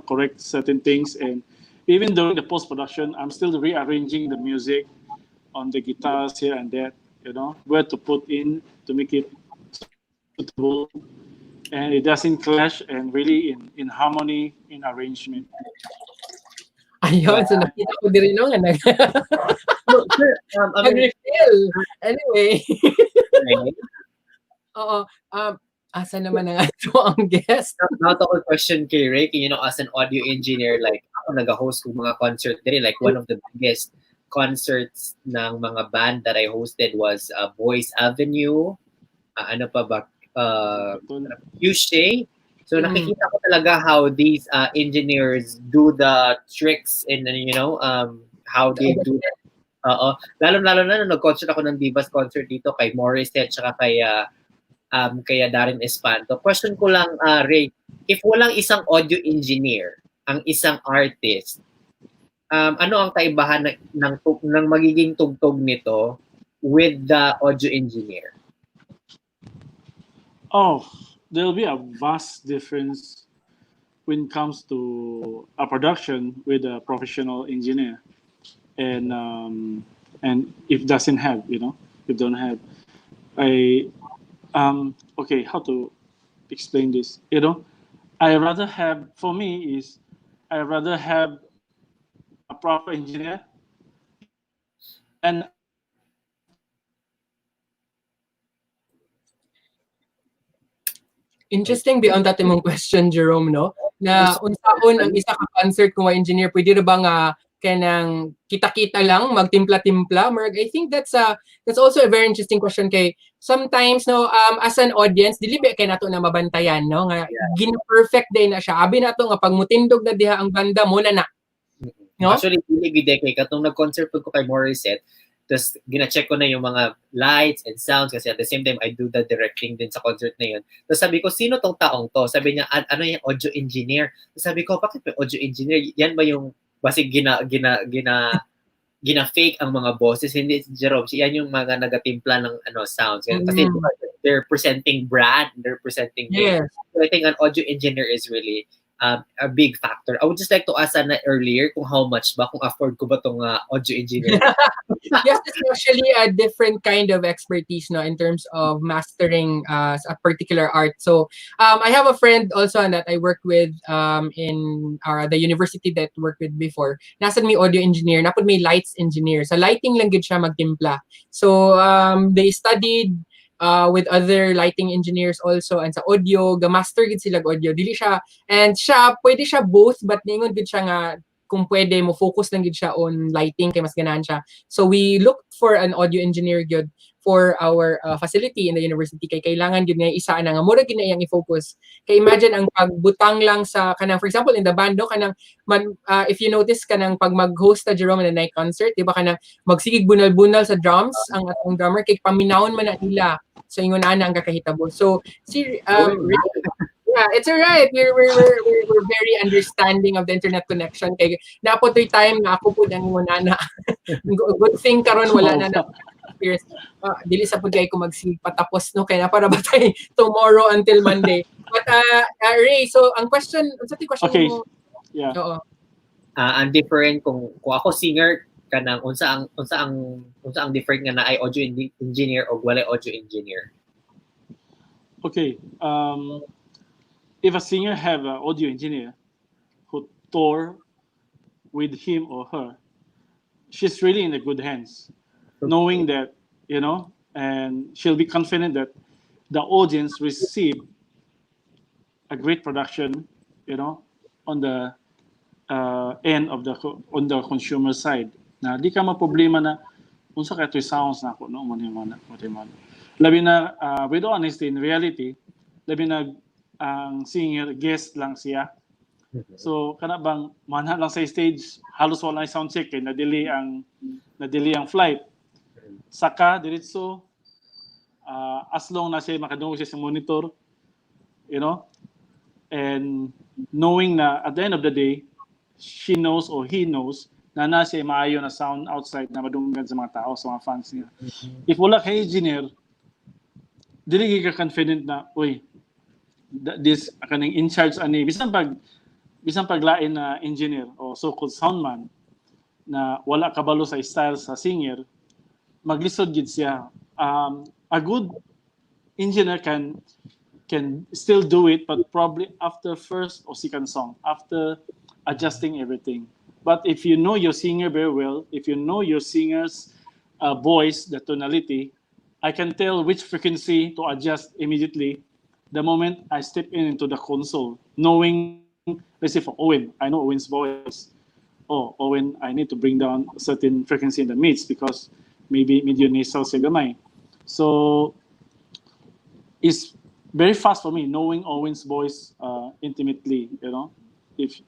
correct certain things, and even during the post-production, I'm still rearranging the music on the guitars here and there, where to put in to make it suitable, and it doesn't clash, and really in harmony, in arrangement. Ayun, so nakita ko din no nga nag-refill. Anyway. Oo. Asa naman ang ato ang guest? Not all question kay Rhey, as an audio engineer, like ako nag-host ng mga concert din, like one of the biggest concerts ng mga band that I hosted was Boys Avenue, ano pa ba, Fuchsia. So nakikita ko talaga how these engineers do the tricks and how they do it. Lalo na nag-concert ako ng Divas concert dito kay Morissette tsaka kaya Darren Espanto. Question ko lang, Rhey, if walang isang audio engineer, ang isang artist, ano ang kaibahan ng magiging tugtog nito with the audio engineer? There'll be a vast difference when it comes to a production with a professional engineer, and if doesn't have, if don't have, okay, how to explain this? I rather have a proper engineer and interesting beyond that imong question, Jerome, no? Na unsaon ang isa ka concert kung engineer, pwede ra ba nga kanang kita-kita lang magtimpla-timpla? I think that's also a very interesting question kay sometimes as an audience dili ba kay nato na mabantayan no nga gina-perfect day na siya. Abi nato nga pag mutindog na diha ang banda mo na. No? Actually, dili gid kay katong nag-concert ko kay Morissette. Tapos, gina-check ko na yung mga lights and sounds kasi at the same time, I do the directing din sa concert na yun. Tapos sabi ko, sino tong taong to? Sabi niya, ano yung audio engineer? Tapos sabi ko, bakit may audio engineer? Yan ba yung basig gina-fake ang mga boses. Hindi si Jerome, yan yung mga nagatimpla ng sounds. Kasi Mm. they're presenting brand, they're presenting name. Yes. So I think an audio engineer is really a big factor. I would just like to ask Sana earlier kung how much ba, kung afford ko ba tong audio engineer. Yes, it's actually a different kind of expertise, no, in terms of mastering a particular art. So I have a friend also that I worked with in the university that I worked with before. Nasa may audio engineer, napod may lights engineer. Sa lighting lang gid siya magtimpla. So they studied with other lighting engineers also, and sa audio ga-master gid sila audio, dili siya, and siya pwede siya both, but ningon gid siya nga kung pwede mo focus lang gid siya on lighting kay mas ganahan siya. So we looked for an audio engineer gyud for our facility in the university, kay kailangan gyud nga isa na nga mura gid na iyang i-focus. Kay imagine ang pagbutang lang sa kanang, for example in the band, no, kanang if you notice kanang pag mag-host ta Jerome na night concert, di ba kanang magsigig bunal-bunal sa drums ang atong drummer kay paminawon man na nila. So ingon ana ang kakahitabo. So si yeah, it's alright. We're very understanding of the internet connection. Kay napotoy time na ako po ang nana. Good thing karon wala na experience. Dili sa pud kay ko magpatapos no kay na para batay tomorrow until Monday. But Rhey, so ang question, unsa ti question Okay. mo? Yeah. Oo. Ang different kung ako singer kanang unsa ang different nga na ay audio engineer o wala audio engineer. Okay. If a singer have an audio engineer who tour with him or her, she's really in the good hands, knowing that, and she'll be confident that the audience receive a great production, on the end of on the consumer side. Na di ka maproblema na unsa kay toy sounds na ako, no, mo. Labi na with honesty, in reality, labi na ang singer guest lang siya. So kana bang manha lang sa stage, halos wala sound check kay na-delay ang flight. Saka diretso as long na siya makadungog siya sa monitor, and knowing na at the end of the day, she knows or he knows na siya maayo na sound outside na madunggan sa mga tao, sa mga fans niya. If wala kay engineer, dili ka confident na, uy, this kaning in charge ani bisan paglain na engineer o so-called soundman na wala kabalo sa style sa singer, maglisod gid siya. A good engineer can still do it, but probably after first or second song, after adjusting everything. But if you know your singer very well, if you know your singer's voice, the tonality, I can tell which frequency to adjust immediately the moment I step into the console, knowing, let's say for Owen, I know Owen's voice. Oh, Owen, I need to bring down a certain frequency in the mids because maybe medyo nasal siya gamay. So it's very fast for me knowing Owen's voice intimately, if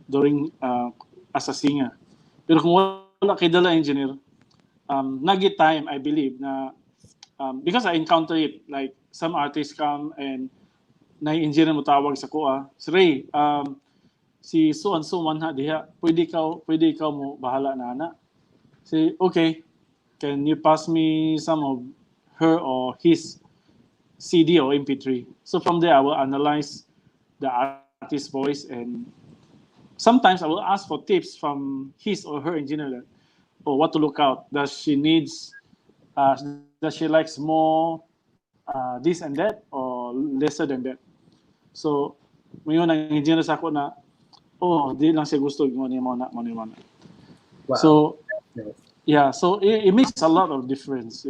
during as a singer. Pero kung wala kay dala engineer, nagi time I believe na because I encounter it, like some artists come and na-engineer mo tawag sa kuha, Rhey, si so and so man ha diha, pwede ikaw mo bahala na ana. Say, okay, can you pass me some of her or his CD or MP3? So from there I will analyze the artist's voice, and sometimes I will ask for tips from his or her engineer or what to look out. Does she likes more this and that or lesser than that? So ngayon ang engineer sa ako na, di lang siya gusto mo ni mo na. Wow. So yeah, so it makes a lot of difference,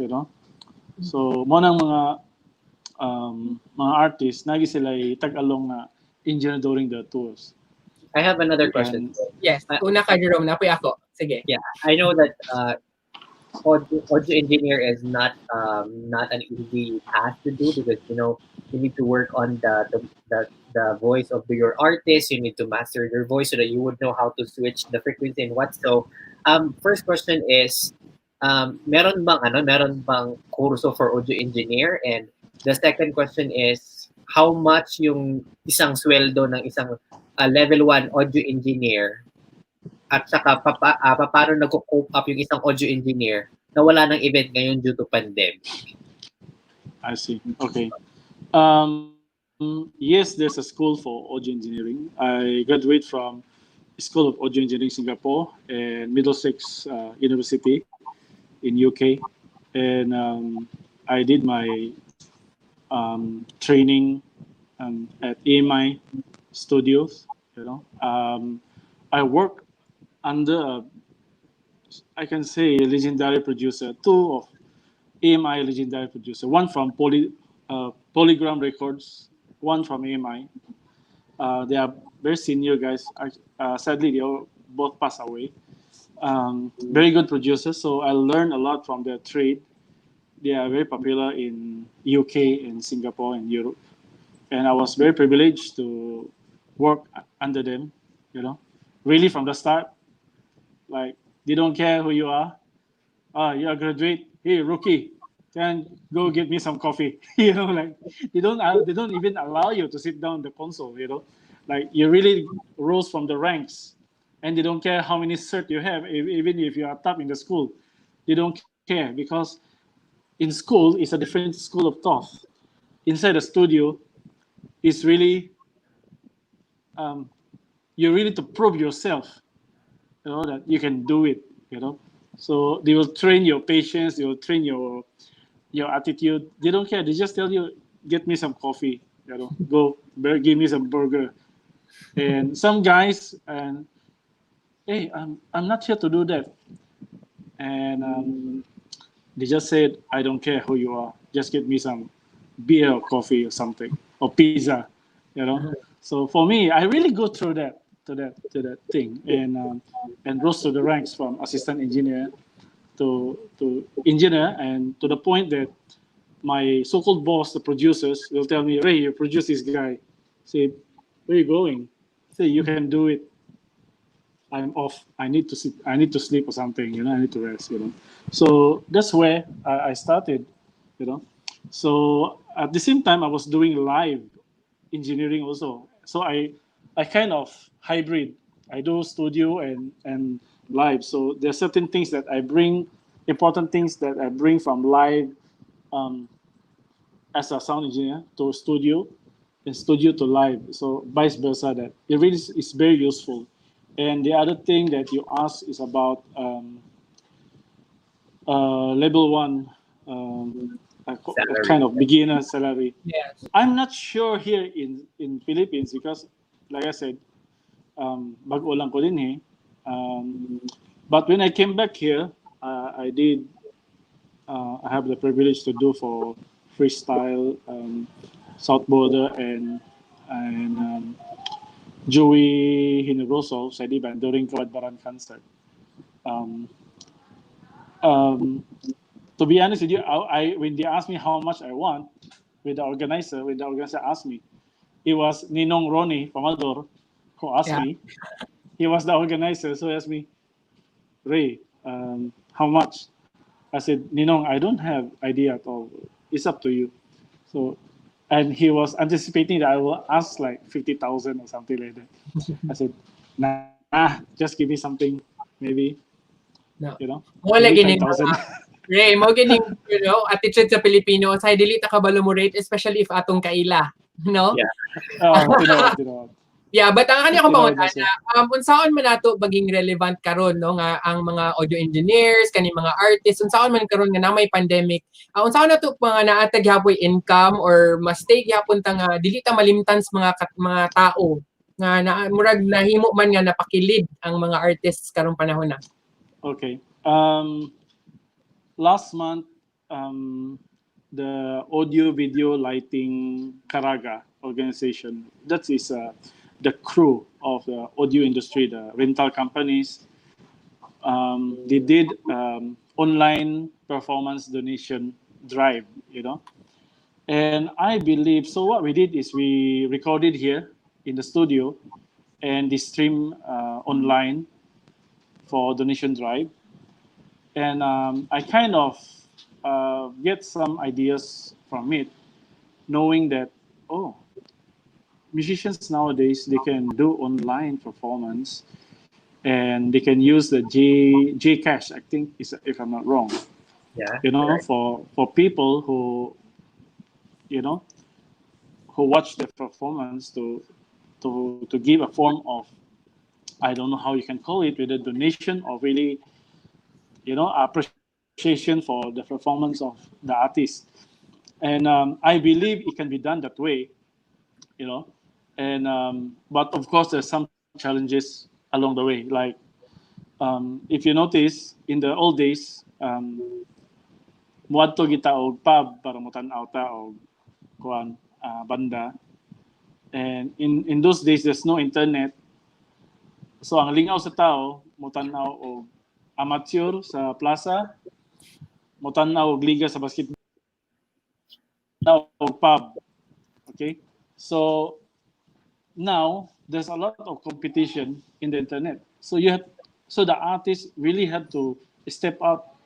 So mo nang mga artists nagi sila tag-along na engineer during the tours. I have another question. Yes, una ka Jerome, napoy ako. Sige. Yeah, I know that audio engineer is not an easy task to do because you need to work on the voice of your artist. You need to master their voice so that you would know how to switch the frequency and what. So, first question is, meron bang kurso for audio engineer? And the second question is, how much yung isang sweldo ng isang level 1 audio engineer At saka paano nagko-cope up yung isang audio engineer na wala ng event ngayon due to pandemic? I see. Okay. Yes, there's a school for audio engineering. I graduate from School of Audio Engineering Singapore and Middlesex University in UK, and I did my training at AMI Studios. I work under I can say a legendary producer, two of AMI legendary producer, one from Polygram Records, one from AMI. They are very senior guys. Sadly, they all both passed away. Very good producers, so I learned a lot from their trade. They are very popular in UK and Singapore and Europe, and I was very privileged to work under them. Really from the start, like they don't care who you are. You're a graduate. Hey, rookie, can go get me some coffee. Like they don't even allow you to sit down in the console. Like you really rose from the ranks, and they don't care how many cert you have, even if you are top in the school. They don't care because in school it's a different school of thought. Inside the studio, it's really um, you really to prove yourself. That you can do it. So they will train your patience. They will train your attitude. They don't care. They just tell you, get me some coffee. Go give me some burger. And some guys, and hey, I'm not here to do that. And they just said, I don't care who you are. Just get me some beer or coffee or something or pizza. So for me, I really go through that to that thing and rose to the ranks from assistant engineer to engineer, and to the point that my so-called boss, the producers, will tell me, Rhey, you produce this guy. Say, where are you going? Say, you can do it. I'm off. I need to sit. I need to sleep or something. I need to rest. So that's where I started. So at the same time, I was doing live engineering also. So I kind of hybrid. I do studio and live. So there are certain things that I bring, important things that I bring from live um, as a sound engineer to studio, and studio to live. So vice versa. That it really is very useful. And the other thing that you asked is about level one, a kind of beginner salary. Yes. I'm not sure here in Philippines because, like I said, bago lang ko din eh. But when I came back here, I did. I have the privilege to do for freestyle, South Border, and Joey Hinogroso sa di during Kawadbaran concert. Um, um, to be honest with you, when they asked me how much I want, when the organizer asked me, it was Ninong Ronnie from Ador who asked Yeah. me. He was the organizer, so he asked me, Rhey, how much? I said, Ninong, I don't have idea at all. It's up to you. So, and he was anticipating that I will ask like 50,000 or something like that. I said, nah, just give me something, maybe, No. Mo maybe lagi ni 5,000. Rhey, mo gini attitude sa Pilipino sa dili ta kabalo mo rate, especially if atong kaila, no? Yeah. Tinawag. Yeah, but ang kanya kong Tinawag pangutan na siya. na unsaon man nato maging relevant karon no nga ang mga audio engineers kani mga artists unsaon man karon nga na may pandemic. Unsaon nato mga naatag hapoy income or mas stay gyapon ta nga dili ta malimtan sa mga tao nga murag nahimo man nga napakilid ang mga artists karong panahon na. Okay. Last month, the audio video lighting Karaga organization, that is the crew of the audio industry, the rental companies. They did online performance donation drive, and I believe so. What we did is we recorded here in the studio, and they stream online for donation drive. And I kind of get some ideas from it, knowing that musicians nowadays they can do online performance, and they can use the J cache. I think is, if I'm not wrong. Yeah, You know, correct. for people who, you know, who watch the performance to give a form of, I don't know how you can call it, whether donation or really, you know, appreciation for the performance of the artist. And I believe it can be done that way, you know. And but of course, there's some challenges along the way. Like if you notice, in the old days, muadto kita og pub para mo tan-aw ta og kuan banda. And in those days, there's no internet. So ang lingaw sa tao, mo tan-aw og amateur sa plaza, mo tan-aw og liga sa basketball, og pub. Okay? So now there's a lot of competition in the internet. So so the artist really had to step up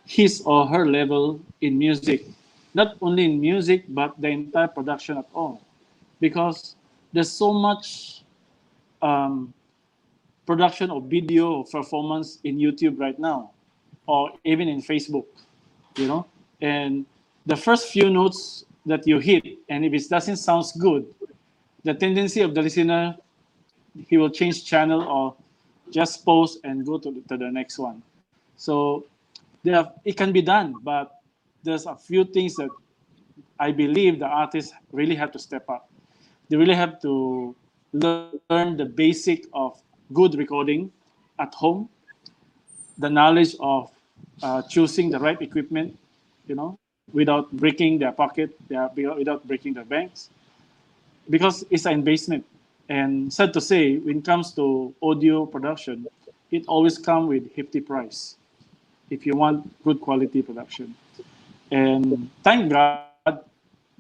his or her level in music, not only in music but the entire production at all, because there's so much um, production of video of performance in YouTube right now, or even in Facebook, you know. And the first few notes that you hit, and if it doesn't sound good, the tendency of the listener, he will change channel or just pause and go to the next one. So it can be done, but there's a few things that I believe the artists really have to step up. They really have to learn the basic of good recording at home, the knowledge of choosing the right equipment, you know, without breaking their pocket, without breaking their banks, because it's an investment. And sad to say, when it comes to audio production, it always comes with hefty price if you want good quality production. And thank God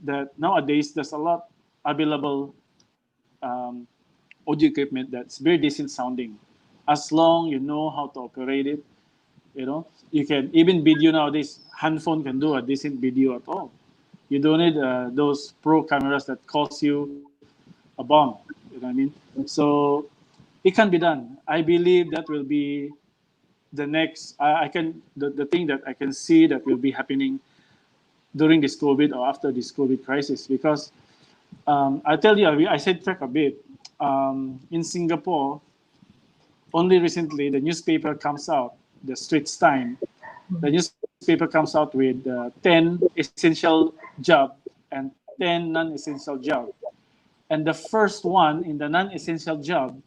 that nowadays there's a lot available um, audio equipment that's very decent sounding. As long you know how to operate it, you know, you can even video nowadays. Handphone can do a decent video at all. You don't need those pro cameras that cost you a bomb. You know what I mean? So it can be done. I believe that will be the next. The thing that I can see that will be happening during this COVID or after this COVID crisis, because I tell you, I said track a bit. In Singapore, only recently the newspaper comes out, the Straits Time. The newspaper comes out with 10 essential job and 10 non-essential job. And the first one in the non-essential job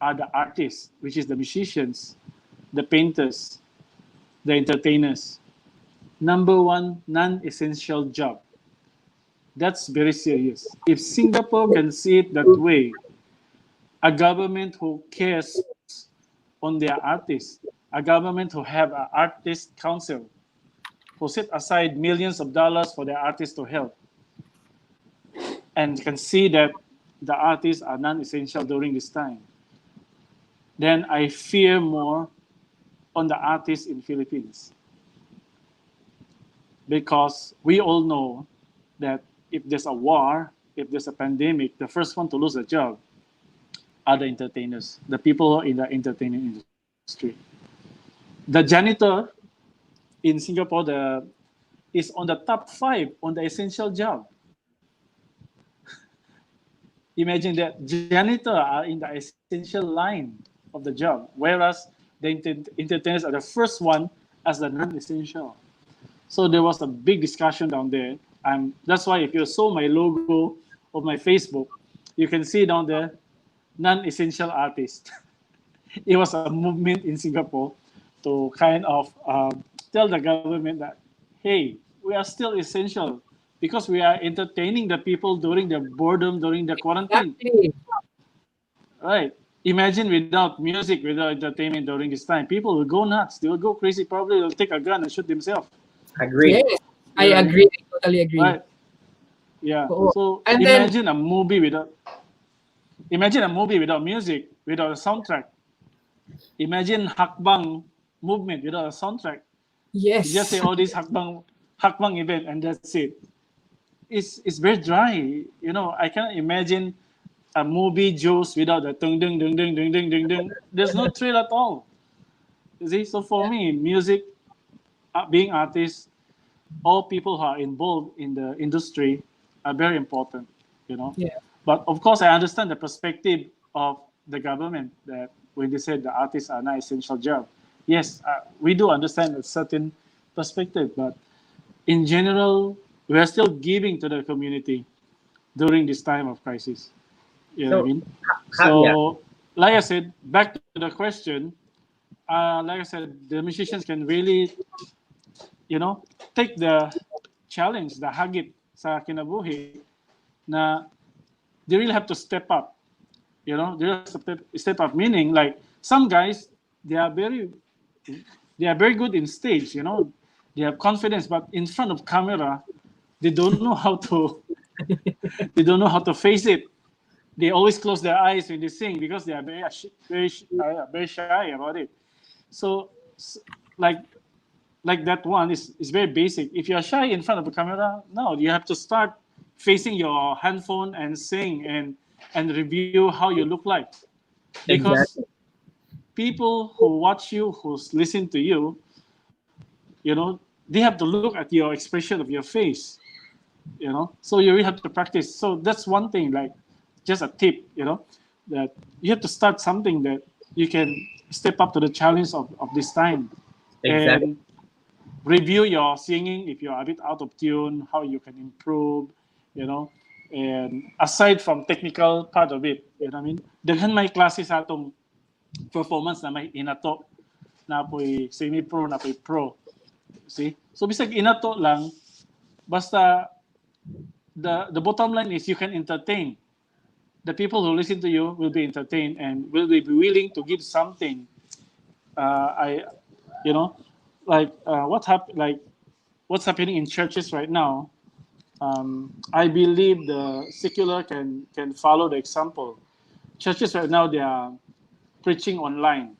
are the artists, which is the musicians, the painters, the entertainers. Number one non-essential job. That's very serious. If Singapore can see it that way, a government who cares on their artists, a government who have an artist council, who set aside millions of dollars for their artists to help, and can see that the artists are non-essential during this time, then I fear more on the artists in Philippines, because we all know that if there's a war, if there's a pandemic, the first one to lose a job are the entertainers, the people in the entertainment industry. The janitor in Singapore is on the top 5 on the essential job. Imagine that janitor are in the essential line of the job, whereas the entertainers are the first one as the non-essential. So there was a big discussion down there. And that's why if you saw my logo of my Facebook, you can see down there, non-essential artist. It was a movement in Singapore to kind of tell the government that, hey, we are still essential because we are entertaining the people during the boredom, during the quarantine. Exactly. Right. Imagine without music, without entertainment during this time, people will go nuts. They will go crazy. Probably they'll take a gun and shoot themselves. Agree. Yes, I You know what I mean? agree. I totally agree. Right. Yeah. Oo. So And then, imagine a movie without music, without a soundtrack. Imagine Hackbang movement without a soundtrack. You just say yes. all this Hackbang event and that's it. It's very dry. You know, I cannot imagine a movie juice without the dung dung dung dung dung dung dung dung. There's no thrill at all. You see, so for me, music, being artists, all people who are involved in the industry are very important, you know. Yeah. But of course, I understand the perspective of the government that when they said the artists are not essential job. Yes, we do understand a certain perspective, but in general, we are still giving to the community during this time of crisis. You know what I So, mean? yeah, So, like I said, back to the question. Like I said, the musicians can really, take the challenge, the hagit sa kinabuhi, na they really have to step up. They have to step up. Meaning, like some guys, they are very, they are very good in stage. They have confidence, but in front of camera, they don't know how to, they don't know how to face it. They always close their eyes when they sing because they are very shy about it. So, like that one is very basic. If you're shy in front of a camera, no, you have to start facing your handphone and sing and review how you look like. Because exactly. people who watch you, who listen to you, they have to look at your expression of your face. So you really have to practice. So that's one thing, like just a tip, that you have to start something that you can step up to the challenge of this time. Exactly. And review your singing if you're a bit out of tune, how you can improve, and aside from technical part of it, I mean, daghan may klase sa atong performance na may inato, na apoy semi-pro, na apoy pro. See? So bisag inato lang, basta the bottom line is you can entertain. The people who listen to you will be entertained and will be willing to give something. I, you know, like what's happening in churches right now. I believe the secular can follow the example. Churches right now, they are preaching online,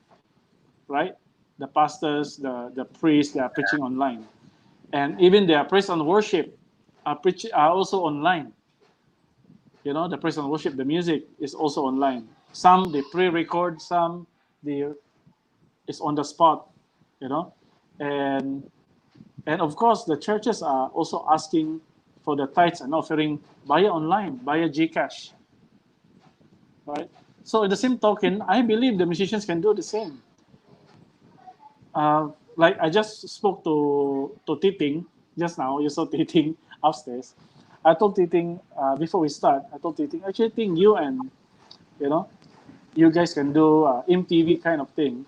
right? The pastors, the priests, they are preaching online, and even their praise and worship are also online. The praise and worship, the music is also online. Some they pre-record, some they is on the spot, you know, and And of course, the churches are also asking for the tithes and offering via online, via Gcash, right? So, in the same token, I believe the musicians can do the same. Like I just spoke to Titing just now. You saw Titing upstairs. I told Titing before we start. I told Titing, actually, think you and you know you guys can do MTV kind of thing.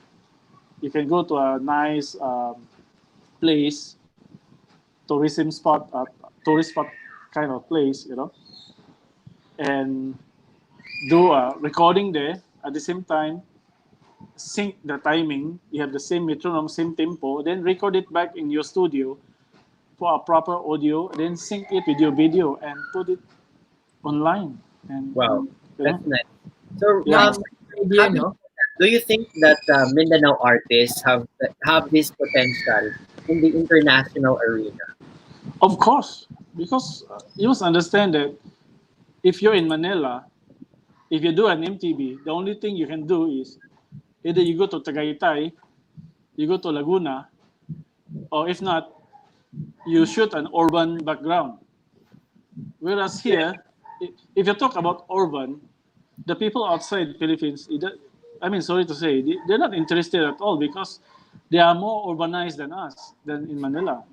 You can go to a nice place, tourism spot, tourist spot kind of place, and do a recording there at the same time, sync the timing. You have the same metronome, same tempo, then record it back in your studio for a proper audio, then sync it with your video and put it online. And Wow, that's nice. So, Nice yeah, idea, having no? do you think that Mindanao artists have this potential in the international arena? of course, because you must understand that if you're in Manila, if you do an MTV, the only thing you can do is either you go to Tagaytay, you go to Laguna, or if not, you shoot an urban background. Whereas here, if you talk about urban, the people outside Philippines, I mean, sorry to say, they're not interested at all because they are more urbanized than us, than in Manila.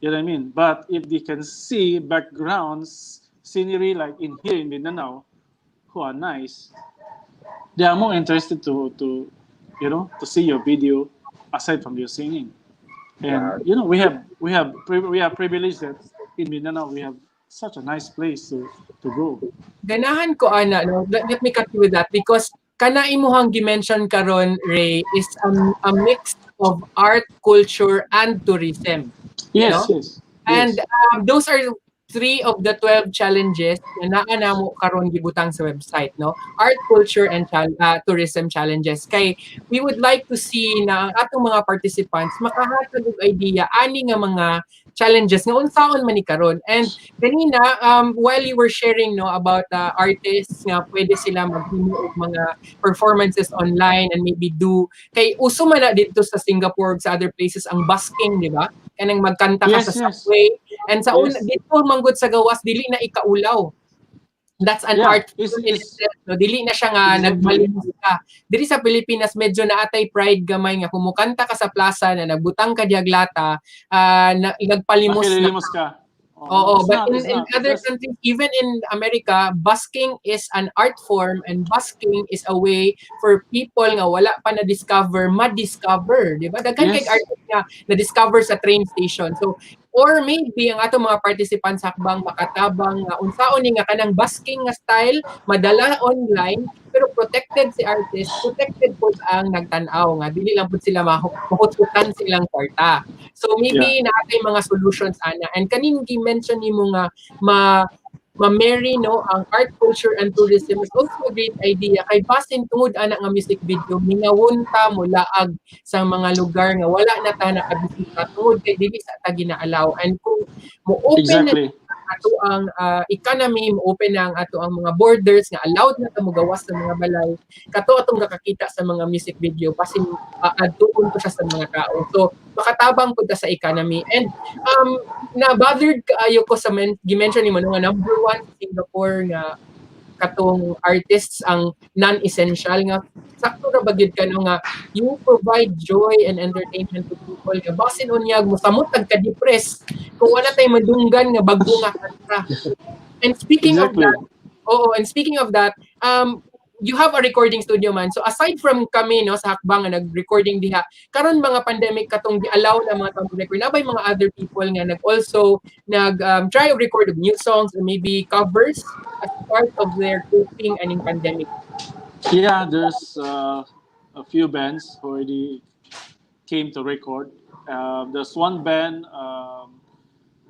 You know what I mean? But if they can see backgrounds, scenery like in here in Mindanao, who are nice, they are more interested to see your video aside from your singing. And Wow. we have privileged that in Mindanao we have such a nice place to go. Ganahan ko ana no. Let me cut you with that because kana imuhang gi-mention karon Ray is a mix of art, culture and tourism, you know? Yes, yes, And yes. those are 3 of the 12 challenges na naa namo karon gibutang sa website, no? Art, culture, and tourism challenges. Kay we would like to see na ang atong mga participants makahatag og idea ani nga mga challenges nga unsaon man ni karon. And kanina while you were sharing no about artists nga pwede sila maghimo og mga performances online and maybe do kay uso man na dito sa Singapore sa other places ang busking, di ba? Kanang magkanta ka sa Yes, yes, subway. And sa una, yes. dito manggod sa gawas, dili na ikaulaw. That's an Yeah, art form in itself. No? Dili na siya nga exactly. nagmalimos ka. Dili sa Pilipinas, medyo naatay pride gamay nga. Kumukanta ka sa plaza na nagbutang ka diaglata, nagpalimos na. Makililimos ka. Oo, It's but not. in It's not. other That's countries, even in America, busking is an art form and busking is a way for people nga wala pa na-discover, ma-discover. Di ba? Daghan kay yes. artist nga na-discover sa train station. So, or maybe ang atong mga participants hakbang makatabang nga unsaon ni nga kanang busking nga style, madala online, pero protected si artist, protected po ang nagtanaw nga. Dili lang po sila mahututan silang kwarta. So Yeah. maybe naatay mga solutions ana. And kaning gi-mention nimo nga ma-marry no ang art, culture and tourism is also a great idea kay basin tungod ana nga music video mingawon ta mulaag sa mga lugar nga wala na ta nakabisita tungod kay dili sa ta ginaalaw. And kung mo open na Exactly. ato ang economy, mo open na ang ato ang mga borders nga allowed na ta mo gawas sa mga balay, kato atong kakakita sa mga music video basin adtuon ko siya sa mga tao. So makatabang pud ta sa economy. And na bothered kaayo ko sa gi-mention nimo nga number 1 sa Singapore nga katong artists ang non-essential nga sakto ra ba gyud kano nga you provide joy and entertainment to people nga basin unyag mo samot nagka-depress kung wala tay madunggan nga bago nga kanta. And speaking of Exactly. that, and speaking of that, you have a recording studio man. So aside from kami no sa Hackbang nga nag-recording diha, karon mga pandemic katong gi-allow na mga tao record na bay mga other people nga nag try to record of new songs or maybe covers as part of their coping and in pandemic. Yeah, there's a few bands who already came to record. There's one band.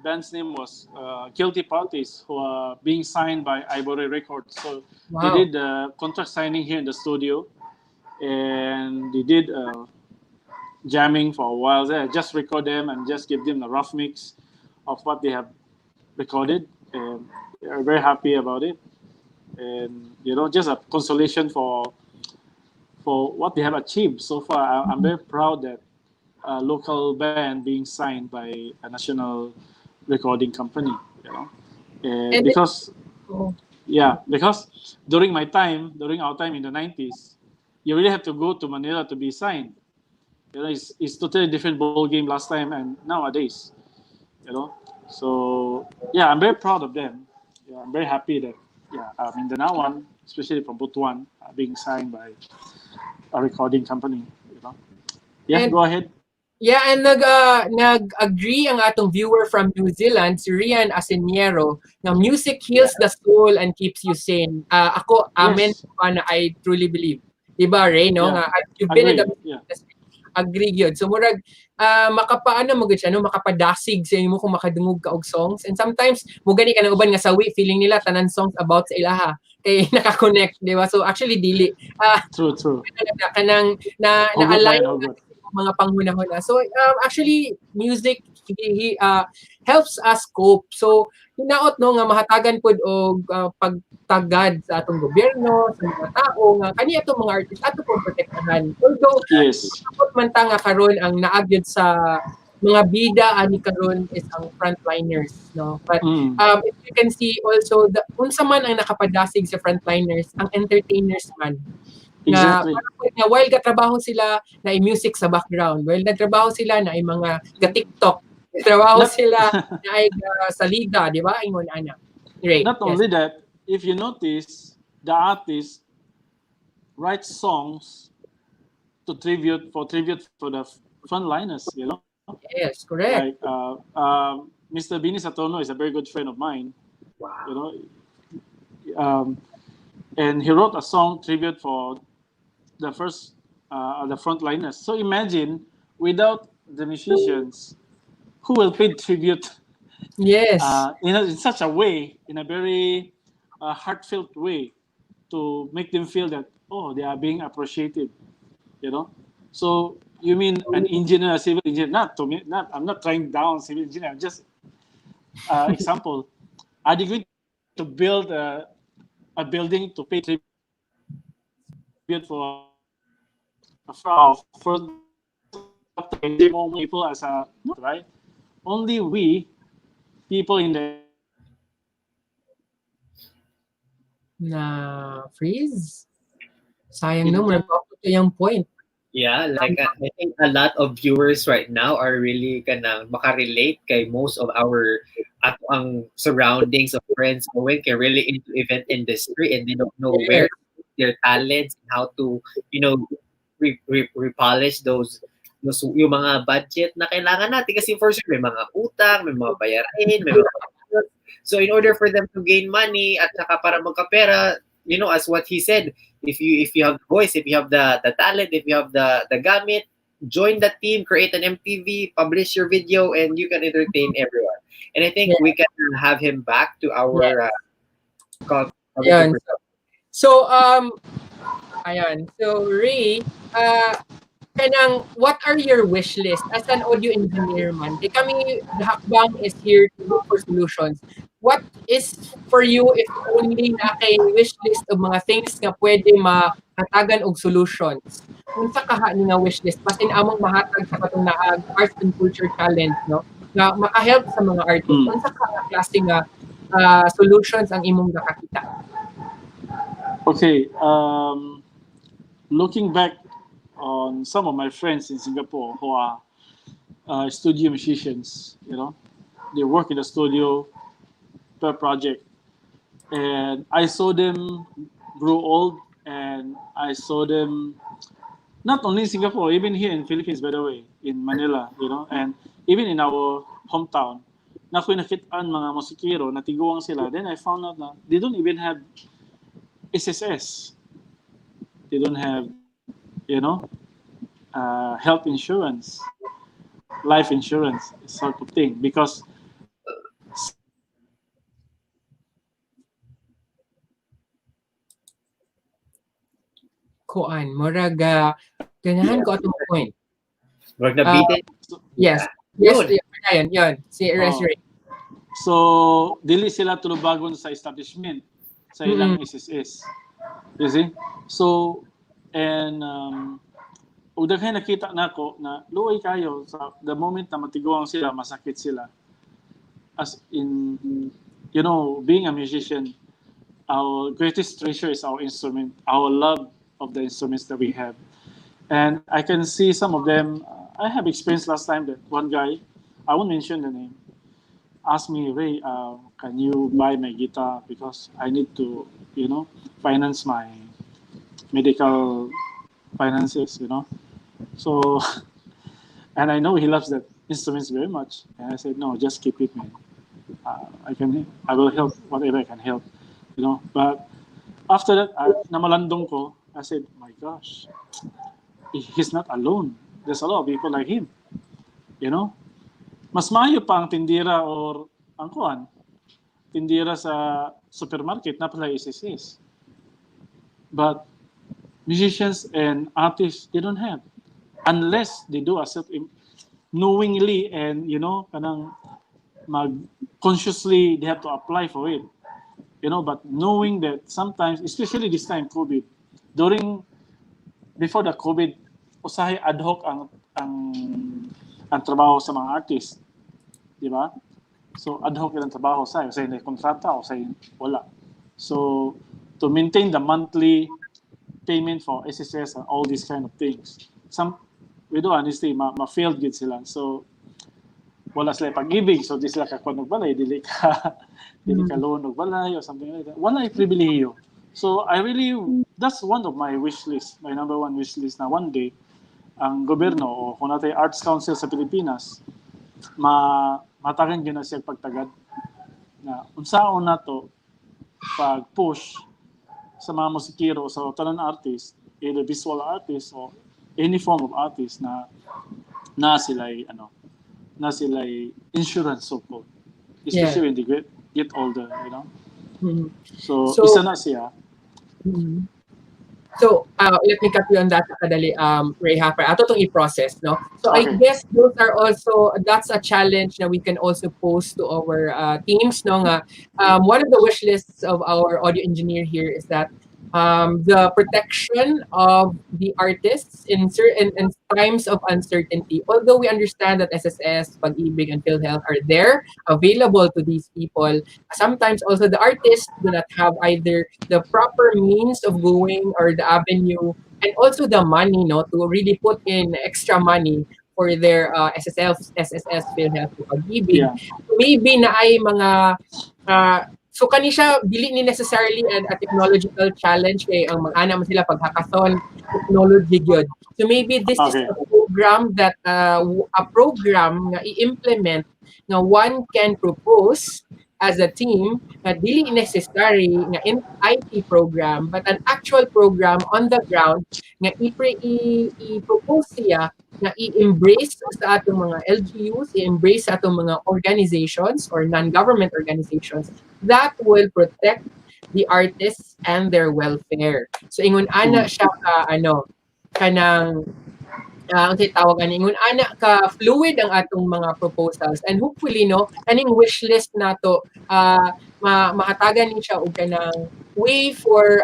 Band's name was Guilty Parties, who are being signed by Ivory Records. So they Wow. did contract signing here in the studio, and they did jamming for a while there. Just record them and just give them the rough mix of what they have recorded, and they are very happy about it. And just a consolation for what they have achieved so far. I'm very proud that a local band being signed by a national recording company. And And because oh, because during our time in the 90s, you really have to go to Manila to be signed. It's totally different ball game last time and nowadays. So yeah, I'm very proud of them. Yeah, I'm very happy that in the now one, especially from Butuan, being signed by a recording company. Yeah, and go ahead. yeah, and nag-agree ang atong viewer from New Zealand, si Rian Asiniero, na music heals the soul and keeps you sane. Ako, amen Yes. pa na I truly believe. Diba, Ray, no? Yeah. Nga, you've been in the Agree. music Yeah. industry. Agree yun. So, murag, makapaano mo siya, no? Makapadasig sa imo kung makadungog ka og songs. And sometimes, mugani ka ng uban nga sawi, feeling nila tanan songs about sa ilaha. Kay nakakonect, di ba? So, actually, dili. True. Kanang Hugot na-align lang, hugot. mga panghuna-huna. So actually music helps us cope. So hinaot no nga mahatagan pud og pagtagad sa atong gobyerno, sa mga tao nga kani atong mga artist ato pong protektahan. Although Yes. sapot man ta nga karon ang naagyod sa mga bida ani karon is ang frontliners, no? But if you can see also unsa man ang nakapadasig sa frontliners, ang entertainers man nga Exactly. nga while gatrabaho sila na music sa background, while nagtrabaho sila na mga ga-TikTok, nagtrabaho sila na sa liga, di ba? Ingon ana. Right. Not only that, if you notice, the artist writes songs tribute for the frontliners. Yes, correct. Like Mr. Bini Satono is a very good friend of mine. Wow. And he wrote a song tribute for the frontliners. So imagine, without the musicians, who will pay tribute Yes. in such a way, in a very heartfelt way, to make them feel that, oh, they are being appreciated, you know. So you mean an engineer, a civil engineer? Not to me. Not, I'm not trying down civil engineer. I'm just example. Are they going to build a building to pay tribute for first doctor and more people as a right? Only we people in the Na freeze. Sayang in no, terms murag to yung point. Yeah, like I think a lot of viewers right now are really gonna makarelate kay most of our ato ang surroundings of friends going kay really into event industry and they don't know Yes. where to put their talents and how to, you know, repolish those yung mga budget na kailangan natin kasi for sure may mga utang, may mga bayarin, may mga so in order for them to gain money at saka para magkapera, you know, as what he said, if you have the voice, if you have the talent, if you have the gamit, join the team, create an MTV, publish your video, and you can entertain everyone. And I think Yeah. we can have him back to Yeah. our Ayun. conversation. So, ayun. So, Ray, kanang, what are your wish list as an audio engineer man? Di kami, the Hakbang is here to look for solutions. What is for you if only na kay wish list of mga things nga pwede mahatagan og solutions? Unsa kaha ni nga wish list? Basin among mahatag sa katong naag arts and culture challenge, no? Nga makahelp sa mga artists. Unsa ka nga klase nga solutions ang imong nakakita? okay, looking back on some of my friends in Singapore who are studio musicians, you know, they work in the studio per project, and I saw them grow old, and I saw them not only in Singapore, even here in Philippines, by the way, in Manila, you know, and even in our hometown. Na ako'y nakitaan mga musikero, natiguang sila. Then I found out na they don't even have SSS. They don't have, you know, health insurance, life insurance, sort of thing. Because Kuan, murag ganahan ko atong point. Wag na beat it. Yes. Yeah. Yes, ayun, yun. Si Ray. so dili sila tulubagon sa establishment sa ilang SSS. You see? So, and ug daghay nakita nako na luoy kayo sa the moment na matiguang sila, masakit sila. As in, you know, being a musician, our greatest treasure is our instrument, our love of the instruments that we have. And I can see some of them. I have experienced last time that one guy, I won't mention the name, asked me, Ray, can you buy my guitar because I need to, you know, finance my medical finances, you know. So, and I know he loves that instruments very much. And I said, no, just keep it, man. I will help whatever I can help, you know. But after that, namalandong ko, I said, my gosh, he's not alone. There's a lot of people like him, you know. Mas maayo pa ang tindira or ang kuan, tindira sa supermarket na pala SSS. But musicians and artists, they don't have. Unless they do a knowingly and, you know, kanang consciously they have to apply for it. You know, but knowing that sometimes, especially this time, COVID, before the COVID, usahay ad hoc ang trabaho sa mga artist. Di ba? So, ad hoc yung trabaho sa usahay na kontrata, usahay wala. So, to maintain the monthly payment for SSS and all these kind of things, with honesty, ma-failed gid sila. So, wala sila pag-ibig. So, di sila kakuan og balay, dili ka loan og balay or something like that. Wala ay pribilehiyo. So, that's one of my wish list, my number one wish list na one day, ang gobyerno o kung natay Arts Council sa Pilipinas, matagan yun na siya pagtagad na unsaon na to pag-push sa mga musikero sa tanan artist, either visual artist or any form of artist na sila'y insurance so called. especially when they get older, you know. Mhm. So, So, isa na siya. mhm. So, let me cut you on that kadali, Rhey Hopper. Ato itong i-process, no? So, I Okay. guess those are also, that's a challenge that we can also pose to our teams, no? Nga, one of the wish lists of our audio engineer here is that the protection of the artists in certain in times of uncertainty. Although we understand that SSS, Pag-ibig, and PhilHealth are there, available to these people, sometimes also the artists do not have either the proper means of going or the avenue and also the money, no, to really put in extra money for their SSS, PhilHealth, o Pag-ibig. Yeah. Maybe na ay mga uh, so kani siya dili ni necessarily a technological challenge kay ang mag-ana man sila pag hackathon technology gyud. So maybe this is Okay. a program that a program nga i-implement nga one can propose as a team na dili necessary nga in IT program but an actual program on the ground nga i-propose siya na i-embrace sa atong mga LGUs, i-embrace sa atong mga organizations or non-government organizations that will protect the artists and their welfare. So ingon ana siya ka kanang ang tawag ani ingon ana ka fluid ang atong mga proposals and hopefully no kaning wish list nato mahatagan ni siya og kanang way for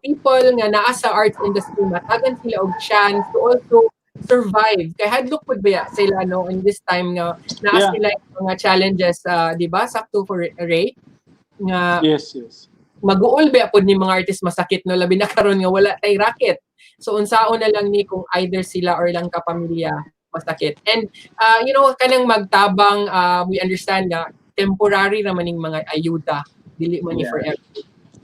people nga naa sa arts industry matagan sila og chance to also survive kay hadlok pud ba sila no in this time nga naa Yeah. sila yung mga challenges di ba sakto for Rhey nga Yes, yes. mag-uol ba pod ni mga artist masakit no labi na karon nga wala tay racket. So unsaon na lang ni kung either sila or lang kapamilya masakit. And kanang magtabang we understand nga temporary ra maning mga ayuda dili man ni Yeah. forever.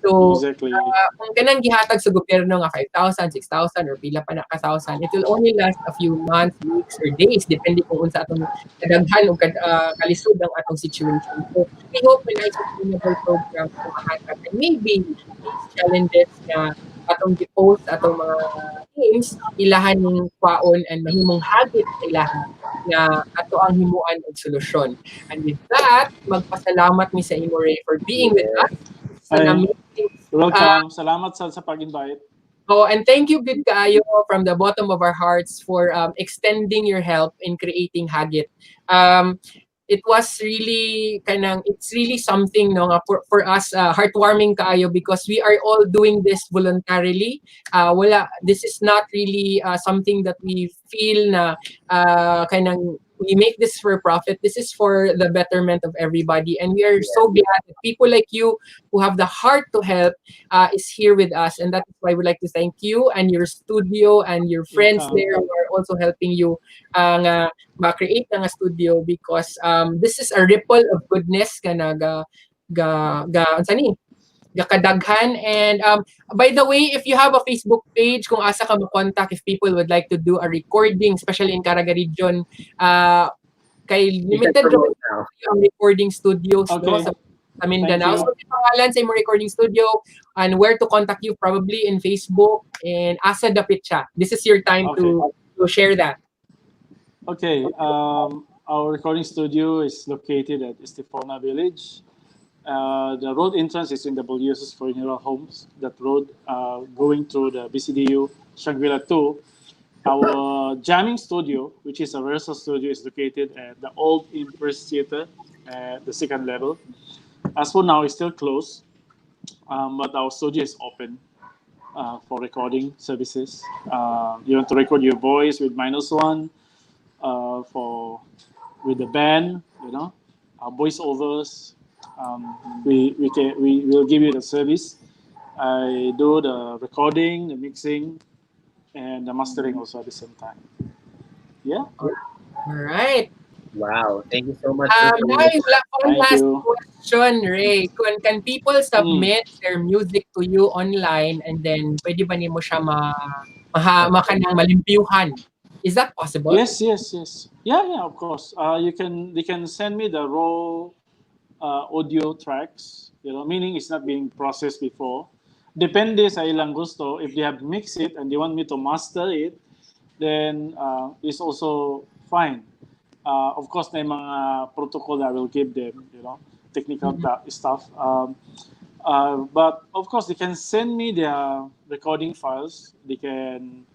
So Exactly. kung kanang gihatag sa gobyerno nga 5,000, 6,000 or pila pa na ka thousand, it will only last a few months, weeks or days depende kung unsa atong kadaghan o kalisod ang atong situation. So we hope na sustainable program sa mahatag and maybe these challenges na atong gi-post atong mga teams ilahan ning kwaon and mahimong habit sa ilahan nga ato ang himuan og solusyon. And with that, magpasalamat mi sa imo Rhey for being with us sa Ay, amazing welcome. Salamat sa pag-invite. Oh, and thank you, good kaayo, from the bottom of our hearts for extending your help in creating Hagit. It was really it's really something no nga for us heartwarming kaayo because we are all doing this voluntarily. This is not really something that we feel na we make this for profit. This is for the betterment of everybody, and we are so glad that people like you who have the heart to help is here with us, and that's why we'd like to thank you and your studio and your friends Welcome. there who are also helping you nga ma-create nga studio because this is a ripple of goodness nga unsa ni kadaghan. And by the way, if you have a Facebook page, kung asa ka mo-contact if people would like to do a recording, especially in Caraga region, kay limited yung recording studios no, Okay. sa Mindanao. Thank you. So, yung pangalan sa imong recording studio and where to contact you probably in Facebook and asa dapit siya. This is your time to share that. Okay. Our recording studio is located at Estefona Village. The road entrance is in the WSS Funeral Homes. That road going through the BCDU Shangri-La 2. Our jamming studio, which is a rehearsal studio, is located at the old Empress Theater at the second level. As for now, it's still closed, but our studio is open for recording services. You want to record your voice with -1 with the band, our voiceovers. We will give you the service. I do the recording, the mixing, and the mastering also at the same time. Yeah. All right. Wow, thank you so much. Now, one Thank last you. question, Rhey. Can people submit their music to you online and then pwede ba nimo siya makanang malimpyuhan? Is that possible? Yes. Yeah, of course. They can send me the raw audio tracks, meaning it's not being processed before. Depende sa ilang gusto. If they have mixed it and they want me to master it, then it's also fine. Of course, may mga protocol that I will give them, technical stuff. But of course, they can send me their recording files. They can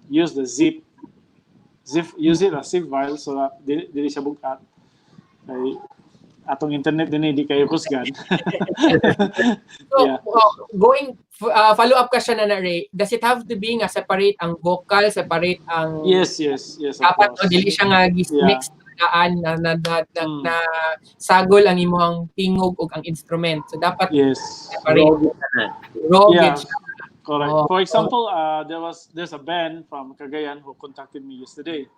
use the use it as zip file so that dili siya bugat. Kay atong internet din di kayo kusgan. So, Yeah. follow up question na Rhey. Does it have to be nga separate ang vocal, separate ang Yes, of dapat course. dili siya nga mix daan na sagol ang imong tingog ug ang instrument. So dapat Yes. separate. Yeah, Siya. correct. Oh, For example, there's a band from Cagayan who contacted me yesterday.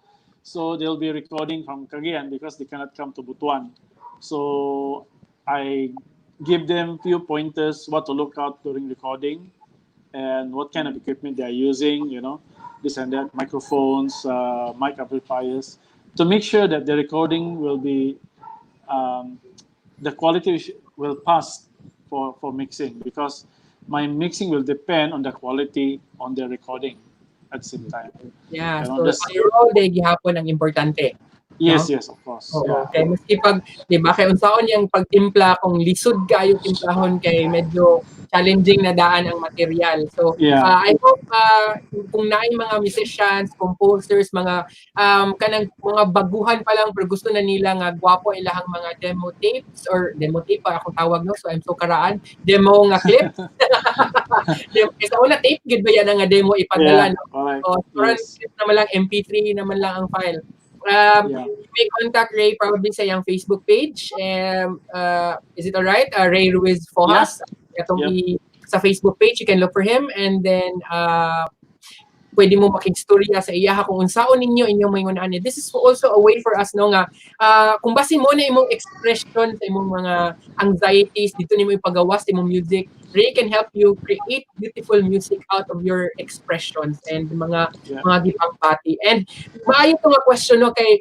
So they'll be recording from Cagayan because they cannot come to Butuan. So I give them few pointers what to look out during recording and what kind of equipment they are using, this and that, microphones, mic amplifiers, to make sure that the recording will be, the quality will pass for mixing, because my mixing will depend on the quality on the recording at the same time. yeah. You So know, this- payroll day gihapon ang importante. Yes, of course. Oo. Yeah. Kay maski pag, di ba, kay unsaon yung pagtimpla, kung lisod kayo timplahon kay medyo challenging na daan ang material. So, Yeah. I hope kung naay mga musicians, composers, mga kanang mga baguhan pa lang pero gusto na nila nga gwapo ilahang mga demo tapes or demo tape pa akong tawag no. So I'm so karaan, demo nga clips. Sa una tape gid ba yan nga demo ipadala no. Correct. So, Yes. clip naman lang MP3 naman lang ang file. You may contact Rhey probably sa yung Facebook page. Is it alright? Rhey Fojas. Sa Facebook page, you can look for him, and then pwede mo makigstorya sa iya kung unsaon ninyo inyong mayunaan. This is also a way for us no nga kung basin mo na imong expression sa imong mga anxieties dito nimo ipagawas sa imong music. Rhey can help you create beautiful music out of your expressions and mga gipangpati. And maayo to nga question no kay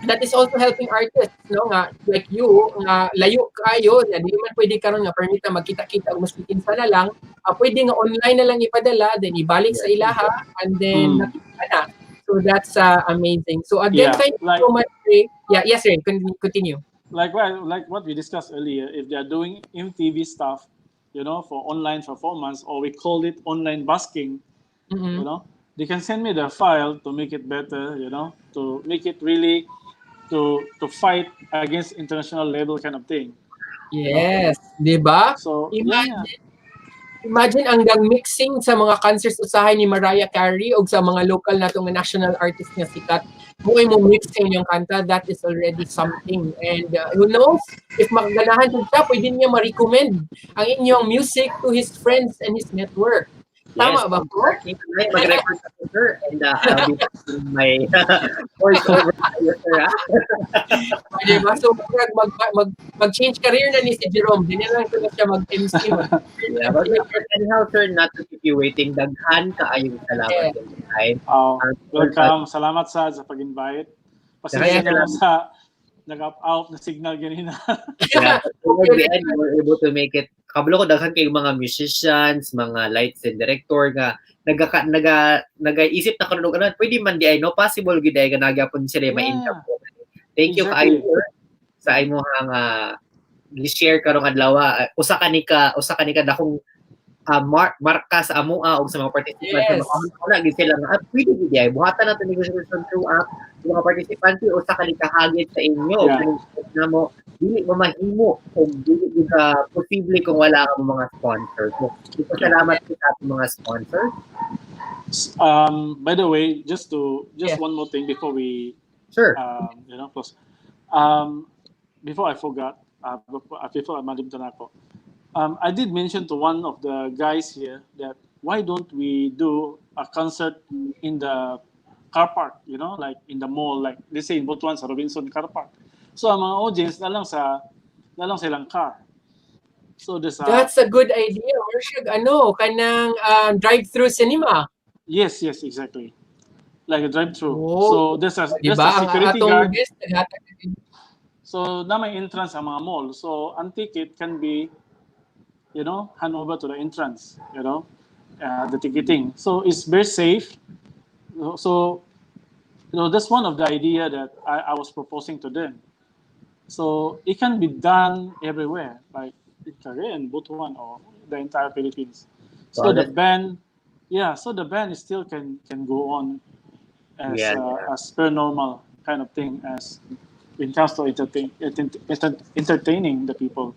that is also helping artists no nga like you nga layo kayo na di man pwede karon nga permit na magkita-kita og mas kinsa na lang pwede nga online na lang ipadala then ibalik sa ilaha and then nakita na. So that's amazing. So again, thank you so much, Rhey. Yes, Rhey, continue. Like what we discussed earlier, if they are doing MTV stuff, for online performance, or we call it online busking, they can send me the file to make it better, to make it really to fight against international label kind of thing. Yes, di ba? So imagine ang mixing sa mga concerts usahay ni Mariah Carey o sa mga local natong national artist nga sikat. Buhay mo mixing yung kanta, that is already something. And who knows, if magaganahan siya, pwede niya ma-recommend ang inyong music to his friends and his network. Tama ba po? Mag-record sa Twitter and I'll be putting my voice over sir. Diba? So, mag-change career na ni si Jerome. Hindi na lang siya mag-MC. Anyhow, sir, not to keep you waiting, daghan kaayong salamat. Welcome. Salamat sa pag-invite. Pasensya na sa nag-out na signal ganina. Towards the end, we were able to make it. Kabalo ko daghan kay mga musicians, mga lights and director nga nagaisip na karon og ano, pwede man di ay no possible gid ay ganagyapon sila ma-income. Thank you kaayo sa imo nga gi-share karong adlaw. Usa ka ni ka dakong marka sa amoa o sa mga participants na gid sila nga pwede gid ay buhatan nato negotiation through app mga participants usa ka ni kahagit sa inyo namo dili mo mahimo kung dili ka posible kung wala ka mga sponsors. So, salamat sa ating mga sponsors. By the way, just one more thing before we close. Before I forgot, before I malimtan ako. I did mention to one of the guys here that why don't we do a concert in the car park, like in the mall, like let's say in Butuan sa Robinson Car Park. So ang mga audience na lang silang car. So that's a good idea. Worship kanang drive-through cinema. Yes, exactly. Like a drive-through. Oh. So there's a security guard. So na may entrance ang mga mall. So ang ticket can be hand over to the entrance, the ticketing. So it's very safe. So that's one of the idea that I was proposing to them. So it can be done everywhere, like in Korea and Butuan or the entire Philippines. So Wow, the that's band, yeah, so the band is still can go on yeah, as per normal kind of thing as when it comes to entertaining the people.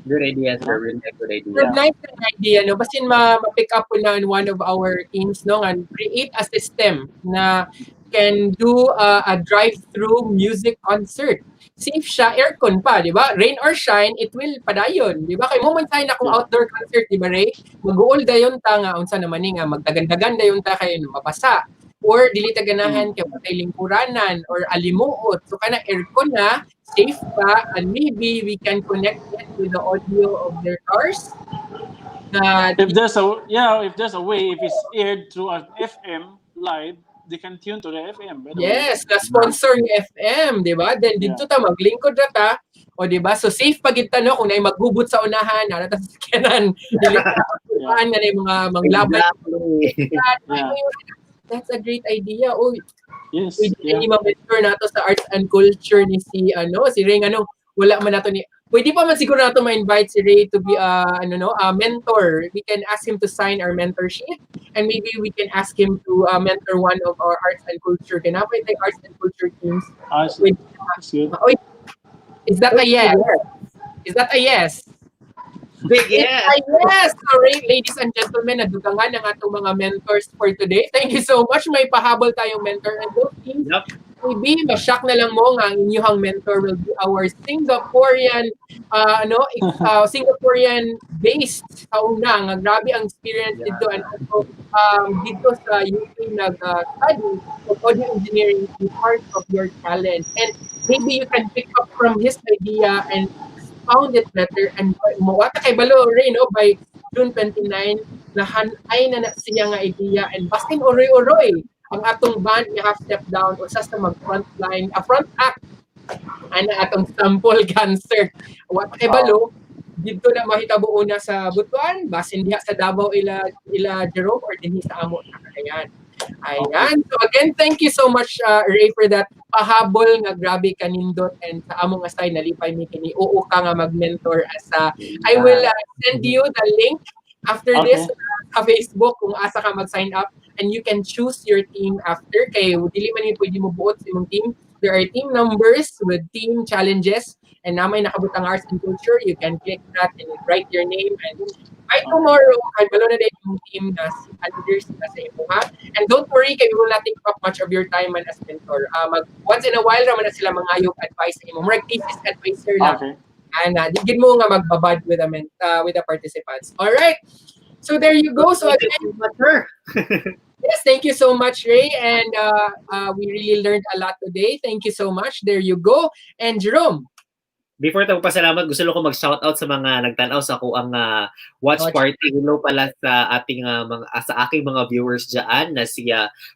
good idea, You sir. know? Really a good Well, idea. Yeah. nice na idea, no? Basin ma-pick up ko na in one of our teams, no? And create a system na can do a drive-through music concert. Safe siya, aircon pa, di ba? Rain or shine, it will padayon, di ba? Kay mo man tayo na kung Yeah. outdoor concert, di ba, Ray? Mag-uol dayon ta nga, unsa naman ni nga, magdagandagan dayon ta kayo na mabasa. Or dili ta ganahan Mm. kay patay lingkuranan or alimuot. So kana aircon na, safe pa, and maybe we can connect it with the audio of their cars na If there's a way, if it's aired through an FM live, they can tune to the FM. By the way, yes, na sponsor ni FM, di ba? Then yeah, dito ta maglingkod ra ta. O di ba? So safe pa gid ta no kung nay maggubot sa unahan, na ta sakyanan, dili ta yeah, paan nga nay mga manglabay. Exactly. yeah, That's a great idea. Oh, yes, pwede yeah, rin ma-mentor nato sa arts and culture ni si Ray ano, wala man nato ni pwede pa man siguro nato ma-invite si Ray to be a mentor. We can ask him to sign our mentorship and maybe we can ask him to mentor one of our arts and culture kinapay tay arts and culture teams. I see. With, That's good. oy, is that a That's yes? good. Is that a yes? Big It's yes. a yes! Alright, ladies and gentlemen, nadugangan ang atong mga mentors for today. Thank you so much. May pahabol tayong mentor and those teams. Yep. Maybe, masyak na lang mo nga ang inyong mentor will be our Singaporean, Singaporean-based kauna. Nga grabe ang experience Yeah. dito and also dito sa UK nag-study of audio engineering is part of your talent. And maybe you can pick up from his idea and found it better and mawata kay balo rin no by June 29 nahanay na siya nga idea and bastin uroy-uroy ang atong band nga half step down usas na mag front act ana atong sample concert wata kay balo dito na mahitabo una sa Butuan basin diha sa Davao ila Jerome or dinhi sa amo sa Cagayan. Ayan. So again, thank you so much, Ray, for that pahabol nga grabe kanindot and sa among asay nalipay mi kini oo ka nga mag-mentor as I will send you the link after this Okay. sa Facebook kung asa ka mag-sign up and you can choose your team after kay dili man ni pwede mo buot sa imong team. There are team numbers with team challenges and namay nakabutang arts and culture. You can click that and write your name and by tomorrow, ay balo na din yung team na si leaders na sa imo ha. And don't worry, kay we will not take up much of your time man as mentor. Once in a while raman na sila mangayog advice sa imo. Murag thesis advisor lang. Okay. And digid mo nga magbabad with the participants. All right. So there you go. So again, yes, thank you so much, Ray. And we really learned a lot today. Thank you so much. There you go. And Jerome. Before tayo pasalamat, gusto ko mag-shoutout sa mga nagtanaw sa ako ang watch party. Hello pala sa ating sa aking mga viewers diyan na si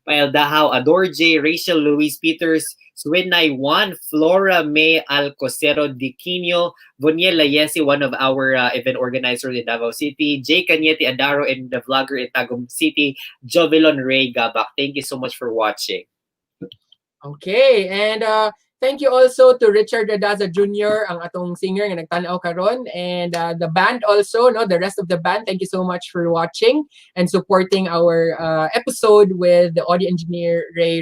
Pael Dahaw, Ador J, Rachel Louise Peters, Swinay Juan, Flora May Alcocero Diquino, Voniel Layesi, one of our event organizers in Davao City, Jay Cañete Adaro, and the vlogger in Tagum City, Jovelon Ray Gabak. Thank you so much for watching. Okay, and thank you also to Richard Radaza Jr., ang atong singer nga nagtanaw karon, and the band also, no, the rest of the band. Thank you so much for watching and supporting our episode with the audio engineer Rhey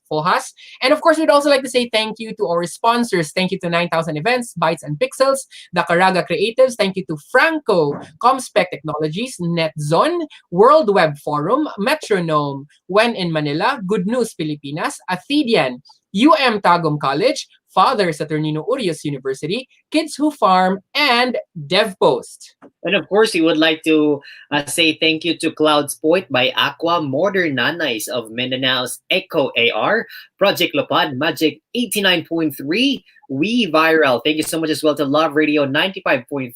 Fojas. And of course, we'd also like to say thank you to our sponsors. Thank you to 9,000 Events, Bytes and Pixels, the Caraga Creatives. Thank you to Franco, Comspec Technologies, NetZone, World Web Forum, Metronome, When in Manila, Good News Pilipinas, Athedian, Tagum College, Father Saturnino Urias University, Kids Who Farm, and DevPost. And of course, we would like to say thank you to Clouds Point by Aqua, Modern Nanays of Mindanao's Echo AR, Project Lapad, Magic 89.3, We Viral. Thank you so much as well to Love Radio 95.3,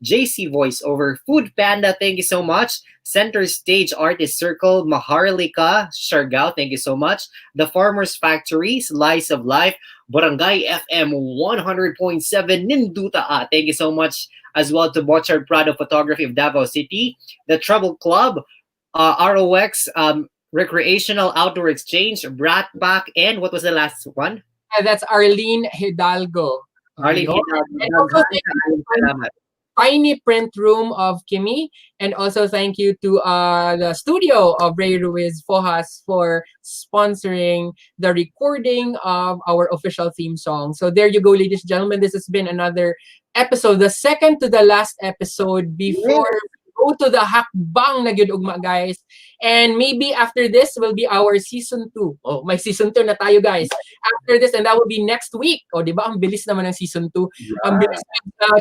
JC Voiceover, Food Panda, thank you so much. Center Stage Artist Circle, Maharlika, Siargao, thank you so much. The Farmers Factory, Slice of Life, Barangay FM 100.7, Ninduta. Thank you so much as well to Bochard Prado Photography of Davao City, the Trouble Club, ROX, Recreational Outdoor Exchange, Brat Pack, and what was the last one? That's Arlene Hidalgo. Arlene Ayun. Hidalgo. And also Daghan thank you kaayo to salamat. Tiny Print Room of Kimi, and also thank you to the studio of Rhey Fojas for sponsoring the recording of our official theme song. So there you go, ladies and gentlemen. This has been another episode, the second to the last episode before we go to the Hackbang na gyud ugma, guys. And maybe after this will be our season 2. Oh, may season 2 na tayo, guys. After this, and that will be next week. Oh, di ba? Ang bilis naman ng season 2. Ang bilis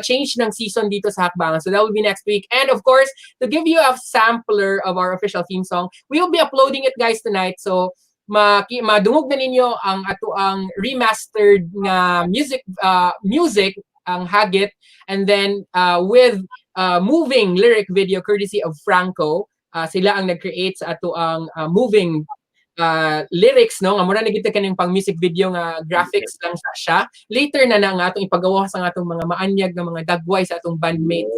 change ng season dito sa Hackbang. So that will be next week. And of course, to give you a sampler of our official theme song, we will be uploading it, guys, tonight. So madungog na ninyo ang ato ang remastered nga music ang Hagit, and then with moving lyric video courtesy of Franco. Sila ang nag-create sa ato ang moving lyrics, no, nga mura na kita kaning pang music video nga graphics lang sa siya. Later na nga atong ipagawa sa atong mga maanyag nga mga dagway sa atong bandmates.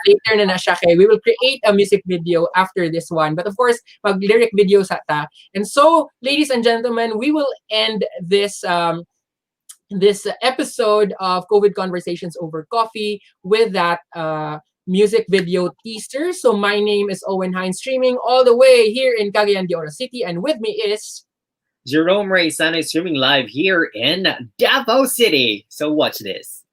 Later na siya kay we will create a music video after this one. But of course, pag lyric video sa ta. And so, ladies and gentlemen, we will end this this episode of COVID Conversations Over Coffee with that music video teaser. So my name is Owen Hines, streaming all the way here in Cagayan de Oro City, and with me is Jerome Rhey Sanoy, streaming live here in Davao City. So watch this.